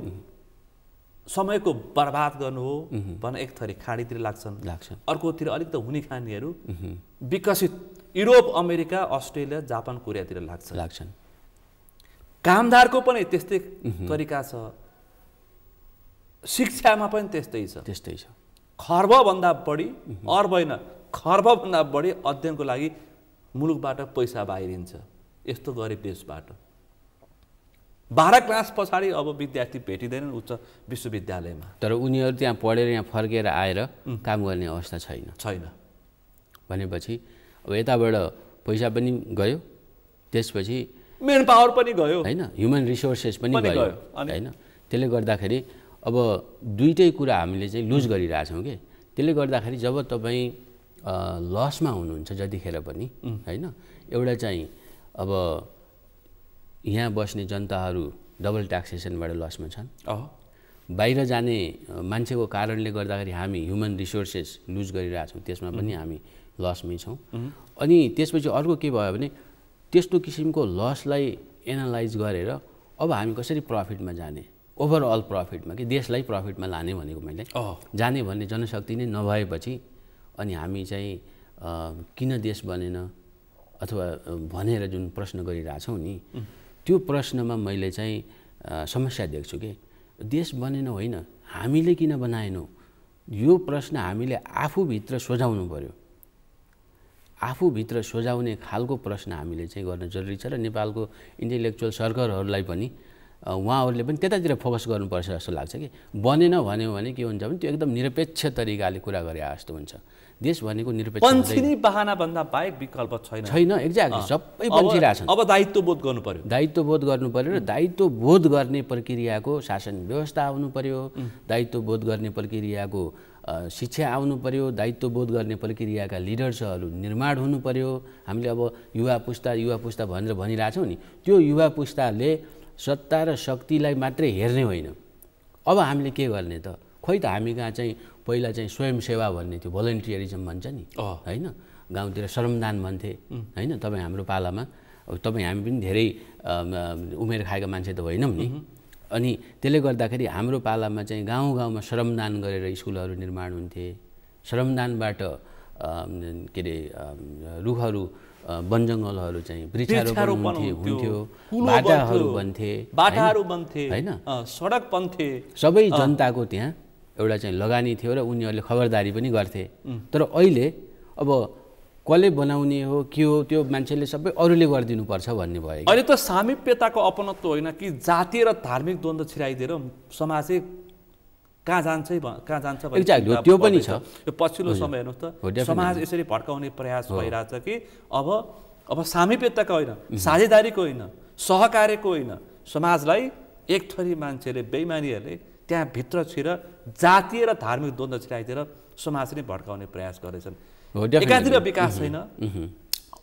समयको बर्बाद गर्नु हो भने एक थरी खाडीतिर लाग्छन्, अर्कोतिर अलिक त हुने खानेहरू विकसित युरोप, अमेरिका, अस्ट्रेलिया, जापान, कोरियातिर लाग्छन्। कामदारको पनि त्यस्तै तरिका छ, शिक्षामा पनि त्यस्तै छ। खर्बभन्दा बढी, अर्ब होइन खर्बभन्दा बढी अध्ययनको लागि मुलुकबाट पैसा बाहिरिन्छ। यस्तो गरिब देशबाट 12 क्लास पछाडि अब विद्यार्थी भेटिँदैनन् उच्च विश्वविद्यालयमा। तर उनीहरू त्यहाँ पढेर यहाँ फर्केर आएर काम गर्ने अवस्था छैन भनेपछि अब यताबाट पैसा पनि गयो, त्यसपछि मेन पावर पनि गयो हैन, ह्युमन रिसोर्सेस पनि गयो हैन। त्यसले गर्दाखेरि अब दुईटै कुरा हामीले चाहिँ लुज गरिरहेछौँ के। त्यसले गर्दाखेरि जब तपाईँ लसमा हुनुहुन्छ जतिखेर पनि हैन, एउटा चाहिँ अब यहाँ बस्ने जनताहरू डबल ट्याक्सेसनबाट लसमा छन्, बाहिर जाने मान्छेको कारणले गर्दाखेरि हामी ह्युमन रिसोर्सेस लुज गरिरहेछौँ, त्यसमा पनि हामी लसमै छौँ। अनि त्यसपछि अर्को के भयो भने त्यस्तो किसिमको लसलाई एनालाइज गरेर अब हामी कसरी प्रफिटमा जाने, ओभरअल प्रफिटमा कि देशलाई प्रफिटमा लाने भनेको मैले जाने भन्ने जनशक्ति नै नभएपछि अनि हामी चाहिँ किन देश बनेन अथवा भनेर जुन प्रश्न गरिरहेछौँ नि, त्यो प्रश्नमा मैले चाहिँ समस्या देख्छु कि देश बनेन होइन, हामीले किन बनाएनौँ, यो प्रश्न हामीले आफूभित्र सोझाउनु पर्यो। आफूभित्र सोझाउने खालको प्रश्न हामीले चाहिँ गर्न जरुरी छ र नेपालको इन्टेलेक्चुअल सर्कलहरूलाई पनि उहाँहरूले पनि त्यतातिर फोकस गर्नुपर्छ जस्तो लाग्छ कि बनेन भन्यो भने के हुन्छ भने त्यो एकदम निरपेक्ष तरिकाले कुरा गरे जस्तो हुन्छ। देश भनेको निरपेक्ष पन्छिनी बहाना भन्दा बाहेक विकल्प छैन। एक्ज्याक्टली सबै पन्छिरहेछन्। अब दायित्वबोध गर्नु पर्यो, दायित्वबोध गर्नु पर्यो र दायित्वबोध गर्ने प्रक्रियाको शासन व्यवस्था आउनु पर्यो, दायित्वबोध गर्ने प्रक्रियाको शिक्षा आउनु पर्यो, दायित्वबोध गर्ने प्रक्रियाका लिडर्सहरू निर्माण हुनु पर्यो। हामीले अब युवा पुस्ता भनेर भनिरहेछौँ नि, त्यो युवा पुस्ताले सत्ता र शक्तिलाई मात्रै हेर्ने होइन। अब हामीले के गर्ने त, खोइ त हामी कहाँ चाहिँ पहिला चाहिँ स्वयंसेवा भन्ने थियो, भोलिन्टियरिजम भन्छ नि होइन, गाउँतिर श्रमदान भन्थे होइन। तपाईँ हाम्रो पालामा अब तपाईँ हामी पनि धेरै उमेर खाएका मान्छे त होइनौँ नि। अनि त्यसले गर्दाखेरि हाम्रो पालामा चाहिँ गाउँ गाउँमा श्रमदान गरेर स्कुलहरू निर्माण हुन्थे, श्रमदानबाट के अरे रुखहरू वनजङ्गलहरू चाहिँ वृक्षारोपण हुन्थ्यो, बाटाहरू बन्थे होइन, सडक बन्थे, सबै जनताको त्यहाँ एउटा चाहिँ लगानी थियो र उनीहरूले खबरदारी पनि गर्थे। तर अहिले अब कसले बनाउने हो के हो त्यो मान्छेले सबै अरूले गरिदिनुपर्छ भन्ने भयो। अहिले त सामिप्यताको अपनत्व होइन कि जातीय र धार्मिक द्वन्द्व छिराइदिएर समाज कहाँ जान्छ त्यो पनि छ। यो पछिल्लो समय हेर्नुहोस् त समाज यसरी भड्काउने प्रयास भइरहेछ कि अब सामिप्यताको होइन, साझेदारीको होइन, सहकार्यको होइन, समाजलाई एक थरी मान्छेले बेइमानीहरूले त्यहाँ भित्र छिर जातीय र धार्मिक द्वन्द्व छिराइदिएर समाज नै भड्काउने प्रयास गर्दैछन्। एकातिर विकास छैन,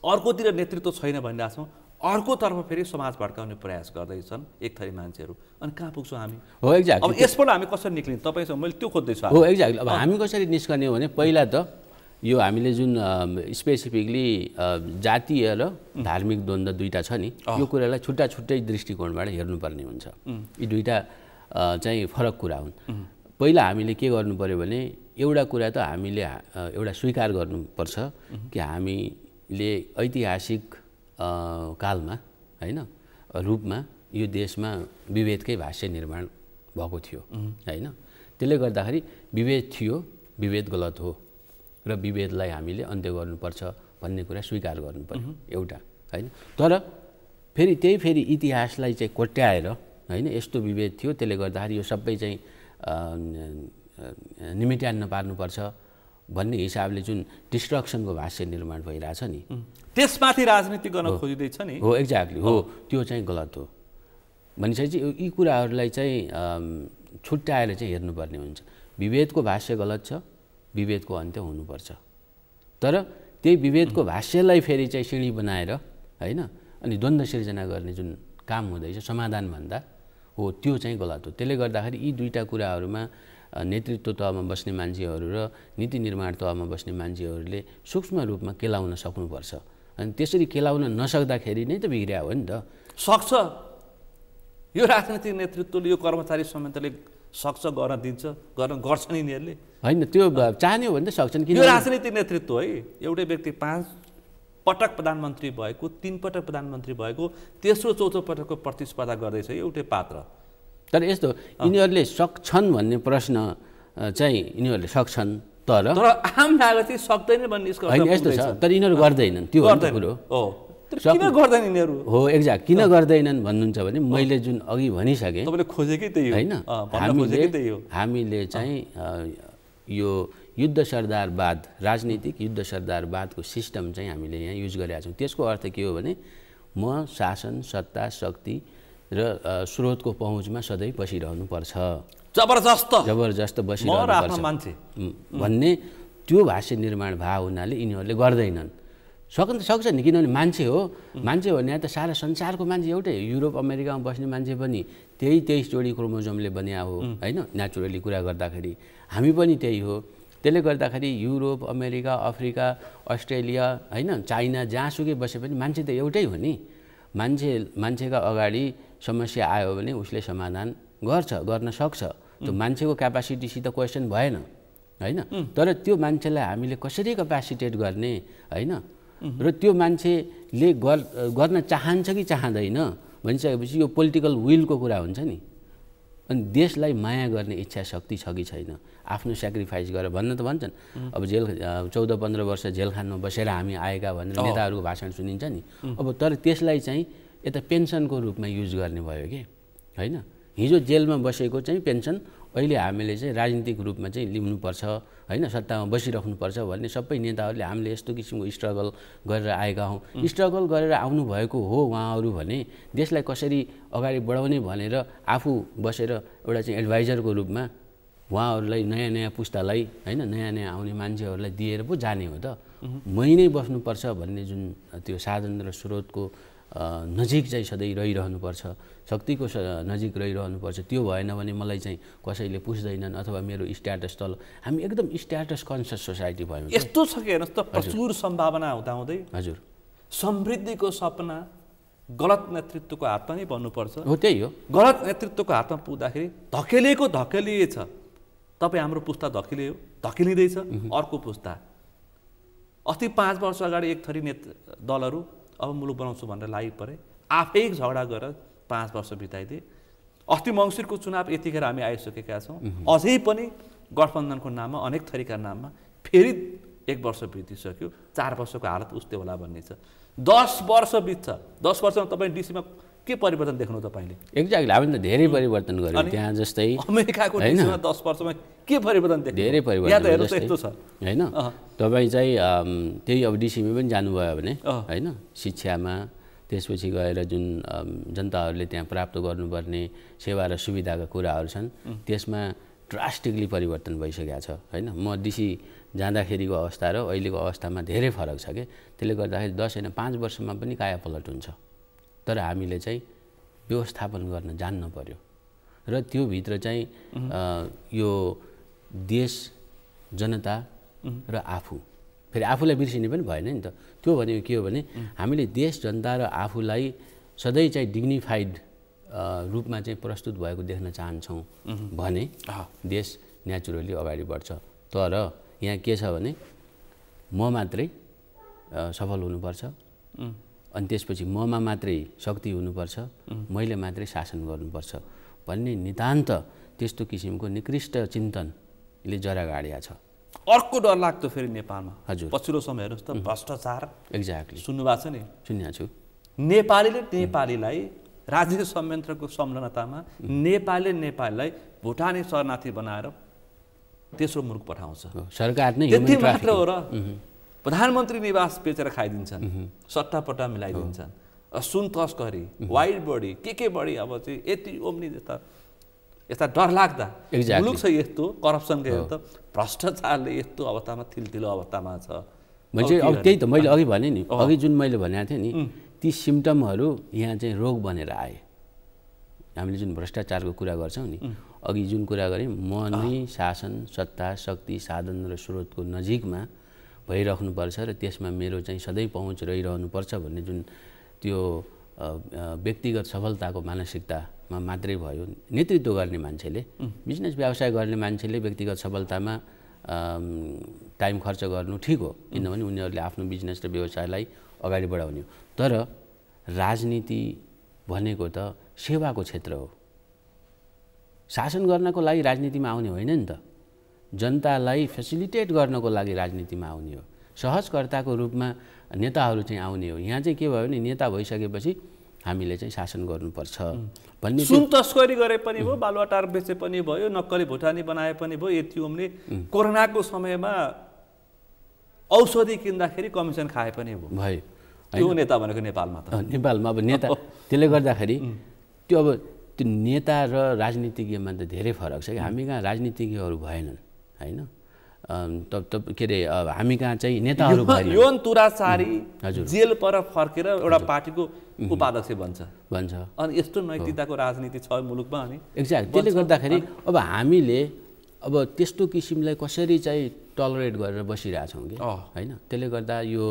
अर्कोतिर नेतृत्व छैन भनिरहेको छौँ, अर्कोतर्फ फेरि समाज भड्काउने प्रयास गर्दैछन् एक थरी मान्छेहरू। अनि कहाँ पुग्छौँ हामी? हो एक्ज्याक्टली। अब यसबाट हामी कसरी निक्लिने तपाईँसँग मैले त्यो खोज्दैछु। हो एक्ज्याक्टली। अब हामी कसरी निस्कने हो भने पहिला त यो हामीले जुन स्पेसिफिकली जातीय र धार्मिक द्वन्द्व दुईवटा छ नि, यो कुरालाई छुट्टा छुट्टै दृष्टिकोणबाट हेर्नुपर्ने हुन्छ। यी दुईवटा चाहिँ फरक कुरा हुन्। पहिला हामीले के गर्नु पर्यो भने एउटा कुरा त हामीले एउटा स्वीकार गर्नुपर्छ कि हामीले ऐतिहासिक कालमा होइन रूपमा यो देशमा विभेदकै भाष्य निर्माण भएको थियो होइन। त्यसले गर्दाखेरि विभेद थियो, विभेद गलत हो र विभेदलाई हामीले अन्त्य गर्नुपर्छ भन्ने कुरा स्वीकार गर्नु पर्यो एउटा होइन। तर फेरि इतिहासलाई चाहिँ कोट्याएर होइन यस्तो विभेद थियो, त्यसले गर्दाखेरि यो सबै चाहिँ निमेट्यान्न पार्नुपर्छ भन्ने हिसाबले जुन डिस्ट्रक्सनको भाष्य निर्माण भइरहेछ नि, त्यसमाथि राजनीति गर्न खोजिँदैछ नि। हो एक्ज्याक्टली। हो त्यो चाहिँ गलत हो भनिसकेपछि यी कुराहरूलाई चाहिँ छुट्याएर चाहिँ हेर्नुपर्ने हुन्छ। विभेदको भाष्य गलत छ, विभेदको अन्त्य हुनुपर्छ। तर त्यही विभेदको भाष्यलाई फेरि चाहिँ सिँढी बनाएर होइन अनि द्वन्द्व सिर्जना गर्ने जुन काम हुँदैछ समाधान भन्दा हो त्यो चाहिँ गलत हो। त्यसले गर्दाखेरि यी दुईवटा कुराहरूमा नेतृत्व तहमा बस्ने मान्छेहरू र नीति निर्माण तहमा बस्ने मान्छेहरूले सूक्ष्म रूपमा केलाउन सक्नुपर्छ। अनि त्यसरी केलाउन नसक्दाखेरि नै त बिग्रिया हो नि त। सक्छ यो राजनीतिक नेतृत्वले, यो कर्मचारी संयन्त्रले सक्छ, गर्न दिन्छ, गर्छन् यिनीहरूले होइन। त्यो चाहने हो भने त सक्छन्। किन यो राजनीतिक नेतृत्व है, एउटै व्यक्ति 5 पटक प्रधानमन्त्री भएको, 3 पटक प्रधानमन्त्री भएको, तेस्रो चौथो पटकको प्रतिस्पर्धा गर्दैछ एउटै पात्र। तर यस्तो यिनीहरूले सक्छन् भन्ने प्रश्न चाहिँ यिनीहरूले सक्छन्, तर आम नागरिक सक्दैन भन्ने होइन। यस्तो छ तर यिनीहरू गर्दैनन्, त्यो हो कुरो। किन गर्दैन यिनीहरू? हो एक्ज्याक्ट किन गर्दैनन् भन्नुहुन्छ भने मैले जुन अघि भनिसकेँ तपाईँले खोजेकै त्यही हो होइन, हामीले चाहिँ यो युद्ध सरदारवाद, राजनीतिक युद्ध सरदारवादको सिस्टम चाहिँ हामीले यहाँ युज गरेका छौँ। त्यसको अर्थ के हो भने म शासन, सत्ता, शक्ति र स्रोतको पहुँचमा सधैँ बसिरहनुपर्छ, जबरजस्त बसिरहनुपर्छ भन्ने त्यो भाष्य निर्माण भए हुनाले यिनीहरूले गर्दैनन्। सक्छ नि, किनभने मान्छे हो, मान्छे भन्ने त सारा संसारको मान्छे एउटै, युरोप अमेरिकामा बस्ने मान्छे पनि त्यही 23 जोडी क्रोमोजोमले बनिया हो होइन, नेचुरली कुरा गर्दाखेरि हामी पनि त्यही हो। त्यसले गर्दाखेरि युरोप, अमेरिका, अफ्रिका, अस्ट्रेलिया होइन, चाइना जहाँसुकै बसे पनि मान्छे त एउटै हो नि। मान्छेका अगाडि समस्या आयो भने उसले समाधान गर्न सक्छ। त्यो मान्छेको क्यापासिटीसित क्वेसन भएन होइन, तर त्यो मान्छेलाई हामीले कसरी क्यापासिटेट गर्ने होइन, र त्यो मान्छेले गर्न चाहन्छ कि चाहँदैन भनिसकेपछि यो पोलिटिकल विलको कुरा हुन्छ नि। अनि देशलाई माया गर्ने इच्छा शक्ति छ कि छैन, आफ्नो सेक्रिफाइस गरेर भन्न त भन्छन्। अब 14-15 वर्ष जेलखानमा बसेर हामी आएका भनेर नेताहरूको भाषण सुनिन्छ नि। अब तर त्यसलाई चाहिँ यता पेन्सनको रूपमा युज गर्ने भयो कि होइन। हिजो जेलमा बसेको चाहिँ पेन्सन अहिले हामीले चाहिँ राजनीतिक रूपमा चाहिँ लिनुपर्छ होइन, सत्तामा बसिराख्नुपर्छ भन्ने सबै नेताहरूले हामीले यस्तो किसिमको स्ट्रगल गरेर आएका हौँ। स्ट्रगल गरेर आउनुभएको हो उहाँहरू भने देशलाई कसरी अगाडि बढाउने भनेर आफू बसेर एउटा चाहिँ एडभाइजरको रूपमा उहाँहरूलाई नयाँ पुस्तालाई होइन, नयाँ आउने मान्छेहरूलाई दिएर पो जाने हो त। मै नै बस्नुपर्छ भन्ने जुन त्यो साधन र स्रोतको नजिक चाहिँ सधैँ रहिरहनुपर्छ, शक्तिको नजिक रहिरहनुपर्छ। त्यो भएन भने मलाई चाहिँ कसैले पुस्दैनन् अथवा मेरो स्ट्याटस तल। हामी एकदम स्ट्याटस कन्सियस सोसाइटी भयौँ। यस्तो छ कि हेर्नुहोस् त, प्रचुर सम्भावना हुँदाहुँदै हजुर समृद्धिको सपना गलत नेतृत्वको हातमा नै बन्नुपर्छ। हो त्यही हो, गलत नेतृत्वको हातमा पुग्दाखेरि धकेलिएछ। तपाईँ हाम्रो पुस्ता धकेलिँदैछ, अर्को पुस्ता। अस्ति 5 वर्ष अगाडि एक थरी दलहरू अब मुलुक बनाउँछु भनेर लागि परे, आफै झगडा गरेर 5 वर्ष बिताइदिए। अस्ति मङ्सिरको चुनाव यतिखेर हामी आइसकेका छौँ, अझै पनि गठबन्धनको नाममा अनेक थरीका नाममा फेरि 1 वर्ष बितिसक्यो, 4 वर्षको हालत उस्तै होला भन्ने छ। 10 वर्ष बित्छ, 10 वर्षमा तपाईँ डिसीमा के परिवर्तन देख्नु तपाईँले? एक्ज्याक्टली, हामीले त धेरै परिवर्तन गर्यौँ त्यहाँ। जस्तै अमेरिकाको डिसीमा 10 वर्षमा के परिवर्तन देख्नु? धेरै परिवर्तन यहाँ त हेर्नुहोस् यस्तो छ होइन। तपाईँ चाहिँ त्यही अब डिसीमा पनि जानुभयो भने होइन, शिक्षामा त्यसपछि गएर जुन जनताहरूले त्यहाँ प्राप्त गर्नुपर्ने सेवा र सुविधाका कुराहरू छन् त्यसमा ड्रास्टिकली परिवर्तन भइसकेको छ होइन। म डिसी जाँदाखेरिको अवस्था र अहिलेको अवस्थामा धेरै फरक छ कि। त्यसले गर्दाखेरि 10 होइन 5 वर्षमा पनि कायापलट हुन्छ। तर हामीले चाहिँ व्यवस्थापन गर्न जान्न पर्यो र त्यो भित्र चाहिँ यो देश, जनता र आफू, फेरि आफूलाई बिर्सिने पनि भएन नि त। त्यो भनेको के हो भने हामीले देश, जनता र आफूलाई सधैँ चाहिँ डिग्निफाइड रूपमा चाहिँ प्रस्तुत भएको देख्न चाहन्छौँ भने देश नेचुरली अगाडि बढ्छ। तर यहाँ के छ भने म मात्रै सफल हुनुपर्छ, अनि त्यसपछि ममा मात्रै शक्ति हुनुपर्छ, मैले मात्रै शासन गर्नुपर्छ भन्ने नितान्त त्यस्तो किसिमको निकृष्ट चिन्तनले जरा गाडिया छ। अर्को डर लाग्दो फेरि नेपालमा हजुर पछिल्लो समय हेर्नुहोस् त, भ्रष्टाचार। एक्ज्याक्टली, सुन्नु भएको छ नि? सुनेको छु। नेपालीलाई राजनीतिक संयन्त्रको संलग्नतामा नेपालीलाई भुटानी शरणार्थी बनाएर तेस्रो मुलुक पठाउँछ सरकार नै। त्यति मात्र हो र प्रधानमन्त्री निवास बेचेर खाइदिन्छन्, सट्टापट्टा मिलाइदिन्छन्, सुन तस्करी, वाइट बडी, के बडी, अब चाहिँ यति ओम्नी यस्ता डरलाग्दा मुलुक छ यस्तो करप्सनको हेर्दा भ्रष्टाचारले यस्तो अवस्थामा थिल्तिलो अवस्थामा छ। अब त्यही त मैले अघि भने नि, अघि जुन मैले भनेको थिएँ नि, ती सिम्टमहरू यहाँ चाहिँ रोग बनेर आए। हामीले जुन भ्रष्टाचारको कुरा गर्छौँ नि, अघि जुन कुरा गरेँ, म नै शासन, सत्ता, शक्ति, साधन र स्रोतको नजिकमा भइराख्नुपर्छ र त्यसमा मेरो चाहिँ सधैँ पहुँच रहिरहनुपर्छ भन्ने जुन त्यो व्यक्तिगत सफलताको मानसिकतामा मात्रै भयो। नेतृत्व गर्ने मान्छेले, बिजनेस व्यवसाय गर्ने मान्छेले व्यक्तिगत सफलतामा टाइम खर्च गर्नु ठिक हो, किनभने उनीहरूले आफ्नो बिजनेस र व्यवसायलाई अगाडि बढाउने हो। तर राजनीति भनेको त सेवाको क्षेत्र हो। शासन गर्नको लागि राजनीतिमा आउने होइन नि त, जनतालाई फेसिलिटेट गर्नको लागि राजनीतिमा आउने हो। सहजकर्ताको रूपमा नेताहरू चाहिँ आउने हो। यहाँ चाहिँ के भयो भने नेता भइसकेपछि हामीले चाहिँ शासन गर्नुपर्छ भन्ने। सुन तस्करी गरे पनि भयो, बालुवाटार बेचे पनि भयो, नक्कली भुटानी बनाए पनि भयो, एटिएमले कोरोनाको समयमा औषधि किन्दाखेरि कमिसन खाए पनि भयो। त्यो नेता भनेको नेपालमा त नेपालमा अब नेता त्यसले गर्दाखेरि त्यो अब त्यो नेता र राजनीतिज्ञमा त धेरै फरक छ कि। हामी कहाँ राजनीतिज्ञहरू भएनन् होइन, के अरे हामी कहाँ चाहिँ नेताहरू भएनन्। यौन दुराचारी जेल पर फर्केर एउटा पार्टीको उपाध्यक्ष भन्छ अनि यस्तो नैतिकताको राजनीति छ मुलुकमा। अनि एक्ज्याक्ट त्यसले गर्दाखेरि अब हामीले अब त्यस्तो किसिमलाई कसरी चाहिँ टलरेट गरेर बसिरहेछौँ कि होइन। त्यसले गर्दा यो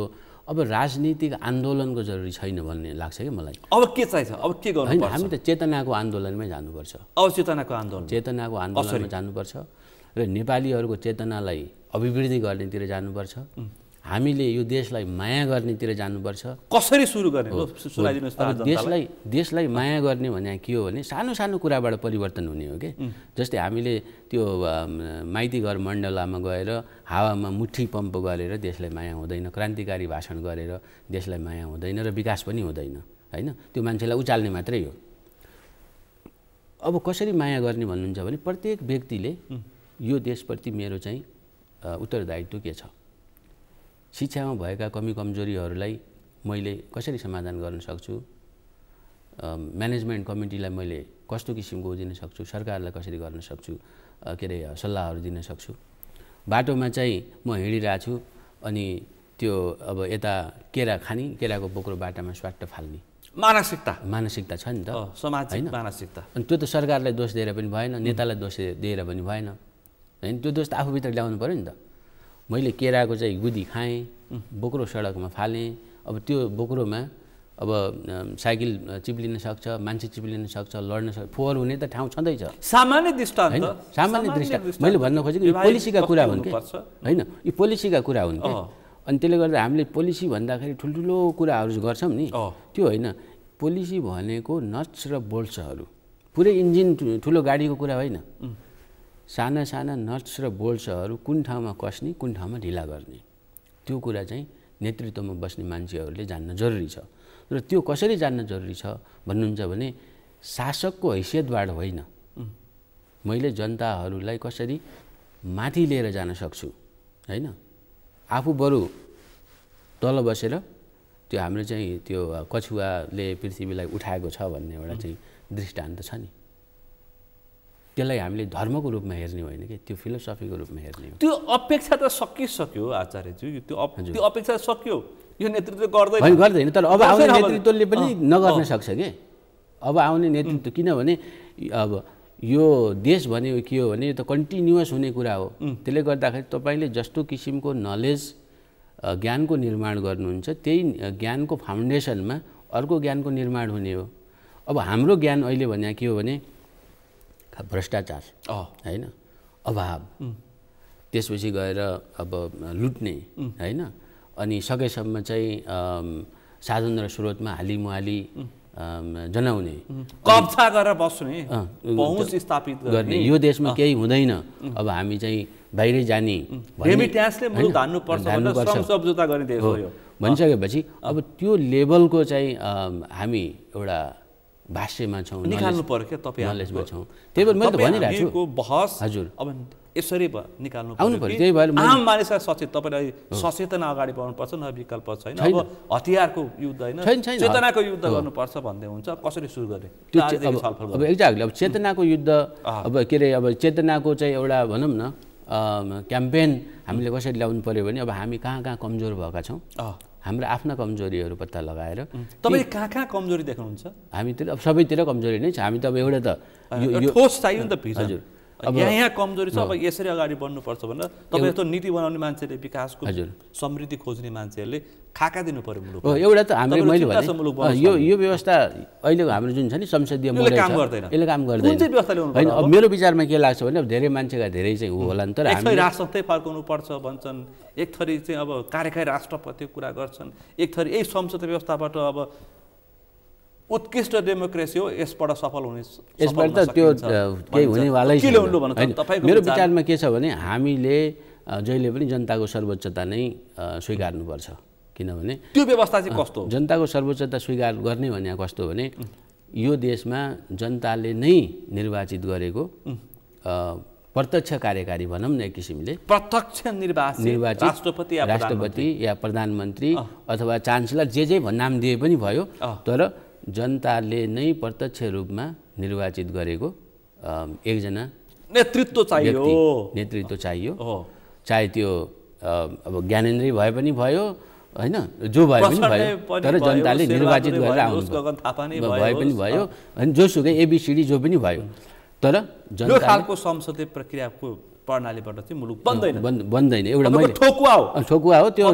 अब राजनीतिक आन्दोलनको जरुरी छैन भन्ने लाग्छ कि मलाई। अब के चाहिन्छ, अब के गर्नुपर्छ? हामी त चेतनाको आन्दोलनमै जानुपर्छ। अब चेतनाको आन्दोलनमा जानुपर्छ र नेपालीहरूको चेतनालाई अभिवृद्धि गर्नेतिर जानुपर्छ। हामीले यो देशलाई माया गर्नेतिर जानुपर्छ। कसरी सुरु गर्ने? देशलाई माया गर्ने भने के हो भने सानो सानो कुराबाट परिवर्तन हुने हो कि। जस्तै हामीले त्यो माइती घर मण्डलामा गएर हावामा मुठी पम्प गरेर देशलाई माया हुँदैन, क्रान्तिकारी भाषण गरेर देशलाई माया हुँदैन र विकास पनि हुँदैन होइन। त्यो मान्छेलाई उचाल्ने मात्रै हो। अब कसरी माया गर्ने भन्नुहुन्छ भने प्रत्येक व्यक्तिले यो देशप्रति मेरो चाहिँ उत्तरदायित्व के छ, शिक्षामा भएका कमी कमजोरीहरूलाई मैले कसरी समाधान गर्न सक्छु, म्यानेजमेन्ट कमिटीलाई मैले कस्तो किसिमको दिन सक्छु, सरकारलाई कसरी गर्न सक्छु, के अरे सल्लाहहरू दिन सक्छु। बाटोमा चाहिँ म हिँडिरहेको छु अनि त्यो अब यता केरा खाने, केराको बोक्रो बाटामा स्वाट्ट फाल्ने मानसिकता छ नि त, सामाजिक मानसिकता। अनि त्यो त सरकारलाई दोष दिएर पनि भएन, नेतालाई दोष दिएर पनि भएन होइन। त्यो दोष त आफूभित्र ल्याउनु पऱ्यो नि त। मैले केराको चाहिँ गुदी खाएँ, बोक्रो सडकमा फालेँ, अब त्यो बोक्रोमा अब साइकल चिप्लिन सक्छ, मान्छे चिप्लिन सक्छ, लड्न सक्छ, फोहोर हुने त ठाउँ छँदैछ। सामान्य दृष्टान्त होइन, सामान्य दृष्टान्त मैले भन्न खोजेको यो पोलिसीका कुरा हुन् कि होइन, यो पोलिसीका कुरा हुन् कि। अनि त्यसले गर्दा हामीले पोलिसी भन्दाखेरि ठुल्ठुलो कुराहरू गर्छौँ नि, त्यो होइन। पोलिसी भनेको नट्स र बोल्ट्सहरू, पुरै इन्जिन ठुलो गाडीको कुरा होइन। साना साना नट्स र बोल्ट्सहरू कुन ठाउँमा कस्ने, कुन ठाउँमा ढिला गर्ने, त्यो कुरा चाहिँ नेतृत्वमा बस्ने मान्छेहरूले जान्न जरुरी छ। र त्यो कसरी जान्न जरुरी छ भन्नुहुन्छ भने शासकको हैसियतबाट होइन, मैले जनताहरूलाई कसरी माथि लिएर जान सक्छु होइन। आफू बरु तल बसेर त्यो हाम्रो चाहिँ त्यो कछुवाले पृथ्वीलाई उठाएको छ भन्ने एउटा चाहिँ दृष्टान्त छ नि, त्यसलाई हामीले धर्मको रूपमा हेर्ने होइन कि, त्यो फिलोसफीको रूपमा हेर्ने हो। त्यो अपेक्षा त सकिसक्यो आचार्यज्यू, त्यो अपेक्षा सकियो, यो नेतृत्व गर्दैन। तर अब आउने नेतृत्वले पनि नगर्न सक्छ कि। अब आउने नेतृत्व, किनभने अब यो देश भनेको के हो भने यो त कन्टिन्युअस हुने कुरा हो। त्यसले गर्दाखेरि तपाईँले जस्तो किसिमको नलेज ज्ञानको निर्माण गर्नुहुन्छ त्यही ज्ञानको फाउन्डेसनमा अर्को ज्ञानको निर्माण हुने हो। अब हाम्रो ज्ञान अहिले भने के हो भने भ्रष्टाचार होइन, अभाव, त्यसपछि गएर अब लुट्ने होइन, अनि सकेसम्म चाहिँ साधन र स्रोतमा हालिमुहाली जनाउने, कब्जा गरेर बस्ने, पहुँच स्थापित गर्ने, यो देशमा केही हुँदैन, अब हामी चाहिँ बाहिरै जाने भनिसकेपछि अब त्यो लेभलको चाहिँ हामी एउटा भाष्यमा छौँ, निकाल्नु पर्यो क्या तपाईँ नलेजमा छौँ। त्यही भएर मैले त भनिरहेको छु बहस हजुर अब यसरी निकाल्नु आउनु पर्यो। त्यही भएर आम मानिसलाई सचेत, तपाईँलाई सचेतना अगाडि बढ्नुपर्छ, न विकल्प छैन। अब हतियारको युद्ध होइन, चेतनाको युद्ध गर्नुपर्छ भन्दै हुन्छ। कसरी सुरु गर्ने त्यो अब एक्ज्याक्टली अब चेतनाको युद्ध, अब के अरे अब चेतनाको चाहिँ एउटा भनौँ न क्याम्पेन हामीले कसरी ल्याउनु पर्यो भने अब हामी कहाँ कहाँ कमजोर भएका छौँ, हाम्रो आफ्ना कमजोरीहरू पत्ता लगाएर। तपाईँ कहाँ कहाँ कमजोरी देख्नुहुन्छ? हामीतिर अब सबैतिर कमजोरी नै छ। हामी त अब एउटा त यो ठोस चाहियो नि त भिजन। हजुर, अब यहाँ कमजोरी छ, अब यसरी अगाडि बढ्नुपर्छ भनेर तपाईँ जस्तो नीति बनाउने मान्छेले, विकासको समृद्धि खोज्ने मान्छेहरूले खाका दिनु पर्यो मुलुक। एउटा त हामीले मैले भने यो व्यवस्था अहिलेको हाम्रो जुन छ नि संसदीय मोडेल छ, यसले काम गर्दैन होइन। अब मेरो विचारमा के लाग्छ भने अब धेरै मान्छेका धेरै चाहिँ होला नि, तर हामी राष्ट्रकै फर्काउनु पर्छ भन्छन्, एक थरी चाहिँ अब कार्यकारी राष्ट्रपतिको कुरा गर्छन्, एक थरी यही संसद व्यवस्थाबाट अब उत्कृष्ट डेमोक्रेसी हो, यसबाट सफल हुने, यसबाट त त्यो केही हुनेवालै छैन। मेरो विचारमा के छ भने हामीले जहिले पनि जनताको सर्वोच्चता नै स्वीकार्नुपर्छ। किनभने त्यो व्यवस्था चाहिँ कस्तो हो? जनताको सर्वोच्चता स्वीकार गर्ने भने कस्तो भने यो देशमा जनताले नै निर्वाचित गरेको प्रत्यक्ष कार्यकारी भनौँ न एक किसिमले प्रत्यक्ष निर्वाचित राष्ट्रपति या प्रधानमन्त्री अथवा चान्सलर जे नाम दिए पनि भयो, तर जनताले नै प्रत्यक्ष रूपमा निर्वाचित गरेको एकजना नेतृत्व चाहियो। चाहे त्यो अब ज्ञानेन्द्रै भए पनि भयो हैन, जो भए पनि भयो, तर जनताले निर्वाचित गरेर आउनु भए पनि भयो, अनि जोसुकै एबिसिडी जो पनि भयो, तर यो खालको संसदीय प्रक्रियाको प्रणालीबाट चाहिँ मुलुक बन्दैन। एउटा मैले ठोकुवा हो, त्यो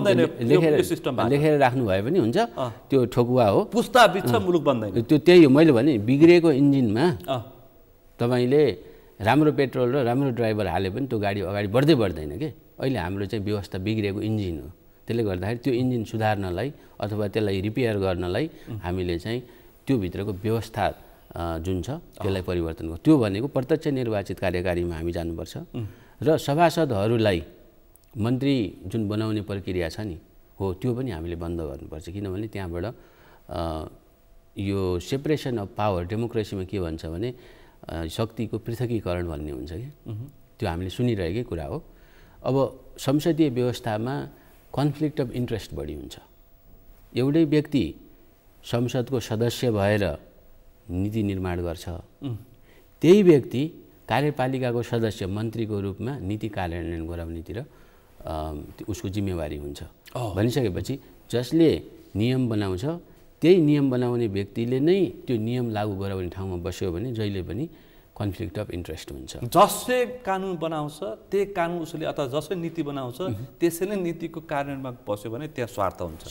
लेखेर राख्नु भए पनि हुन्छ, त्यो ठोकुवा हो, पुस्ता बिच मुलुक बन्दैन। त्यो त्यही हो, मैले भने बिग्रेको इन्जिनमा तपाईले राम्रो पेट्रोल र राम्रो ड्राइभर हाले पनि त्यो गाडी अगाडि बढ्दैन के। अहिले हाम्रो चाहिँ व्यवस्था बिग्रेको इन्जिन हो। त्यसले गर्दाखेरि त्यो इन्जिन सुधार्नलाई अथवा त्यसलाई रिपेयर गर्नलाई हामीले चाहिँ त्यो भित्रको व्यवस्था जुन छ त्यसलाई परिवर्तन गर्नु, त्यो भनेको प्रत्यक्ष निर्वाचित कार्यकारीमा हामी जानुपर्छ। र सभासदहरूलाई मन्त्री जुन बनाउने प्रक्रिया छ नि हो, त्यो पनि हामीले बन्द गर्नुपर्छ। किनभने त्यहाँबाट यो सेपरेसन अफ पावर डेमोक्रेसीमा के भन्छ भने शक्तिको पृथकीकरण भन्ने हुन्छ कि, त्यो हामीले सुनिरहेकै कुरा हो। अब संसदीय व्यवस्थामा कन्फ्लिक्ट अफ इन्ट्रेस्ट बढी हुन्छ। एउटै व्यक्ति संसदको सदस्य भएर नीति निर्माण गर्छ, त्यही व्यक्ति कार्यपालिकाको सदस्य मन्त्रीको रूपमा नीति कार्यान्वयन गराउनेतिर उसको जिम्मेवारी हुन्छ। भनिसकेपछि जसले नियम बनाउँछ त्यही नियम बनाउने व्यक्तिले नै त्यो नियम लागू गराउने ठाउँमा बस्यो भने जहिले पनि कन्फ्लिक्ट अफ इन्ट्रेस्ट हुन्छ। जसले कानुन बनाउँछ त्यही कानुन उसले अथवा जसले नीति बनाउँछ त्यसैले नीतिको कार्यान्वयनमा बस्यो भने त्यहाँ स्वार्थ हुन्छ।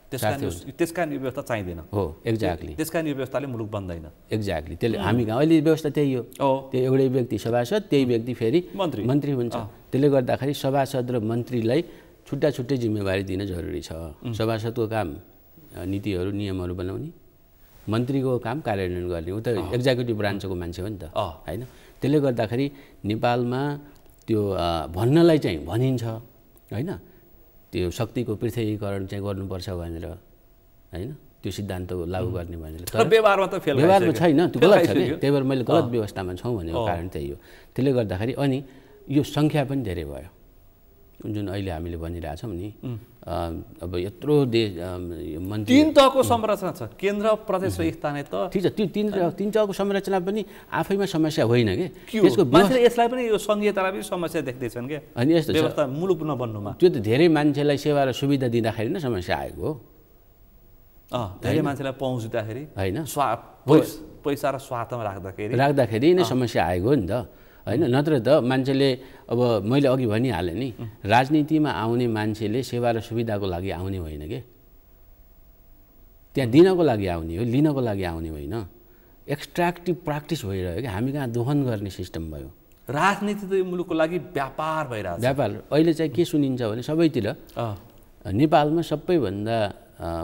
त्यस कारण यो व्यवस्था चाहिँदैन। हो, एक्ज्याक्टली। त्यस कारण यो व्यवस्थाले मुलुक बन्दैन। एक्ज्याक्टली। त्यसले हामी अहिले व्यवस्था त्यही हो, त्यो एउटै व्यक्ति सभासद, त्यही व्यक्ति फेरि मन्त्री हुन्छ। त्यसले गर्दाखेरि सभासद र मन्त्रीलाई छुट्टा छुट्टै जिम्मेवारी दिन जरुरी छ। सभासदको काम नीतिहरू नियमहरू बनाउने, मन्त्रीको काम कार्यान्वयन गर्ने, ऊ त एक्जिक्युटिभ ब्रान्चको मान्छे हो नि त हैन। त्यसले गर्दाखेरि नेपालमा त्यो भन्नलाई चाहिँ भनिन्छ हैन, त्यो शक्तिको पृथकीकरण चाहिँ गर्नुपर्छ भनेर हैन, त्यो सिद्धान्त लागू गर्ने भनेर, तर व्यवहारमा त व्यवहारमा छैन, त्यो गलत छ के। त्यही भएर मैले गलत व्यवस्थामा छौँ भनेको कारण त्यही हो। त्यसले गर्दाखेरि अनि यो सङ्ख्या पनि धेरै भयो जुन अहिले हामीले भनिरहेछौँ नि। अब यत्रो देश मन्त्री 3 तहको संरचना छ, केन्द्र, प्रदेश र स्थानीय तह। ठिक छ, त्यो 3 तहको संरचना पनि आफैमा समस्या होइन के। त्यसको मान्छेले यसलाई पनि यो संघीयतालाई पनि समस्या देख्दैछन् के। अनि यस्तो व्यवस्था मुलुक नबन्नुमा त्यो त धेरै मान्छेलाई सेवा र सुविधा दिँदाखेरि नै समस्या आएको हो। धेरै मान्छेलाई पहुँच दिँदाखेरि हैन, पैसा र स्वार्थमा राख्दाखेरि नै समस्या आएको हो नि त हैन। नत्र त मान्छेले अब मैले अघि भनिहालेँ नि, राजनीतिमा आउने मान्छेले सेवा र सुविधाको लागि आउने होइन के, त्यहाँ दिनको लागि आउने हो, लिनको लागि आउने होइन। एक्सट्र्याक्टिभ प्र्याक्टिस भइरह्यो कि हामी कहाँ दोहन गर्ने सिस्टम भयो। राजनीति त यो मुलुकको लागि व्यापार भइरहेछ। व्यापार अहिले चाहिँ के सुनिन्छ भने सबैतिर नेपालमा सबैभन्दा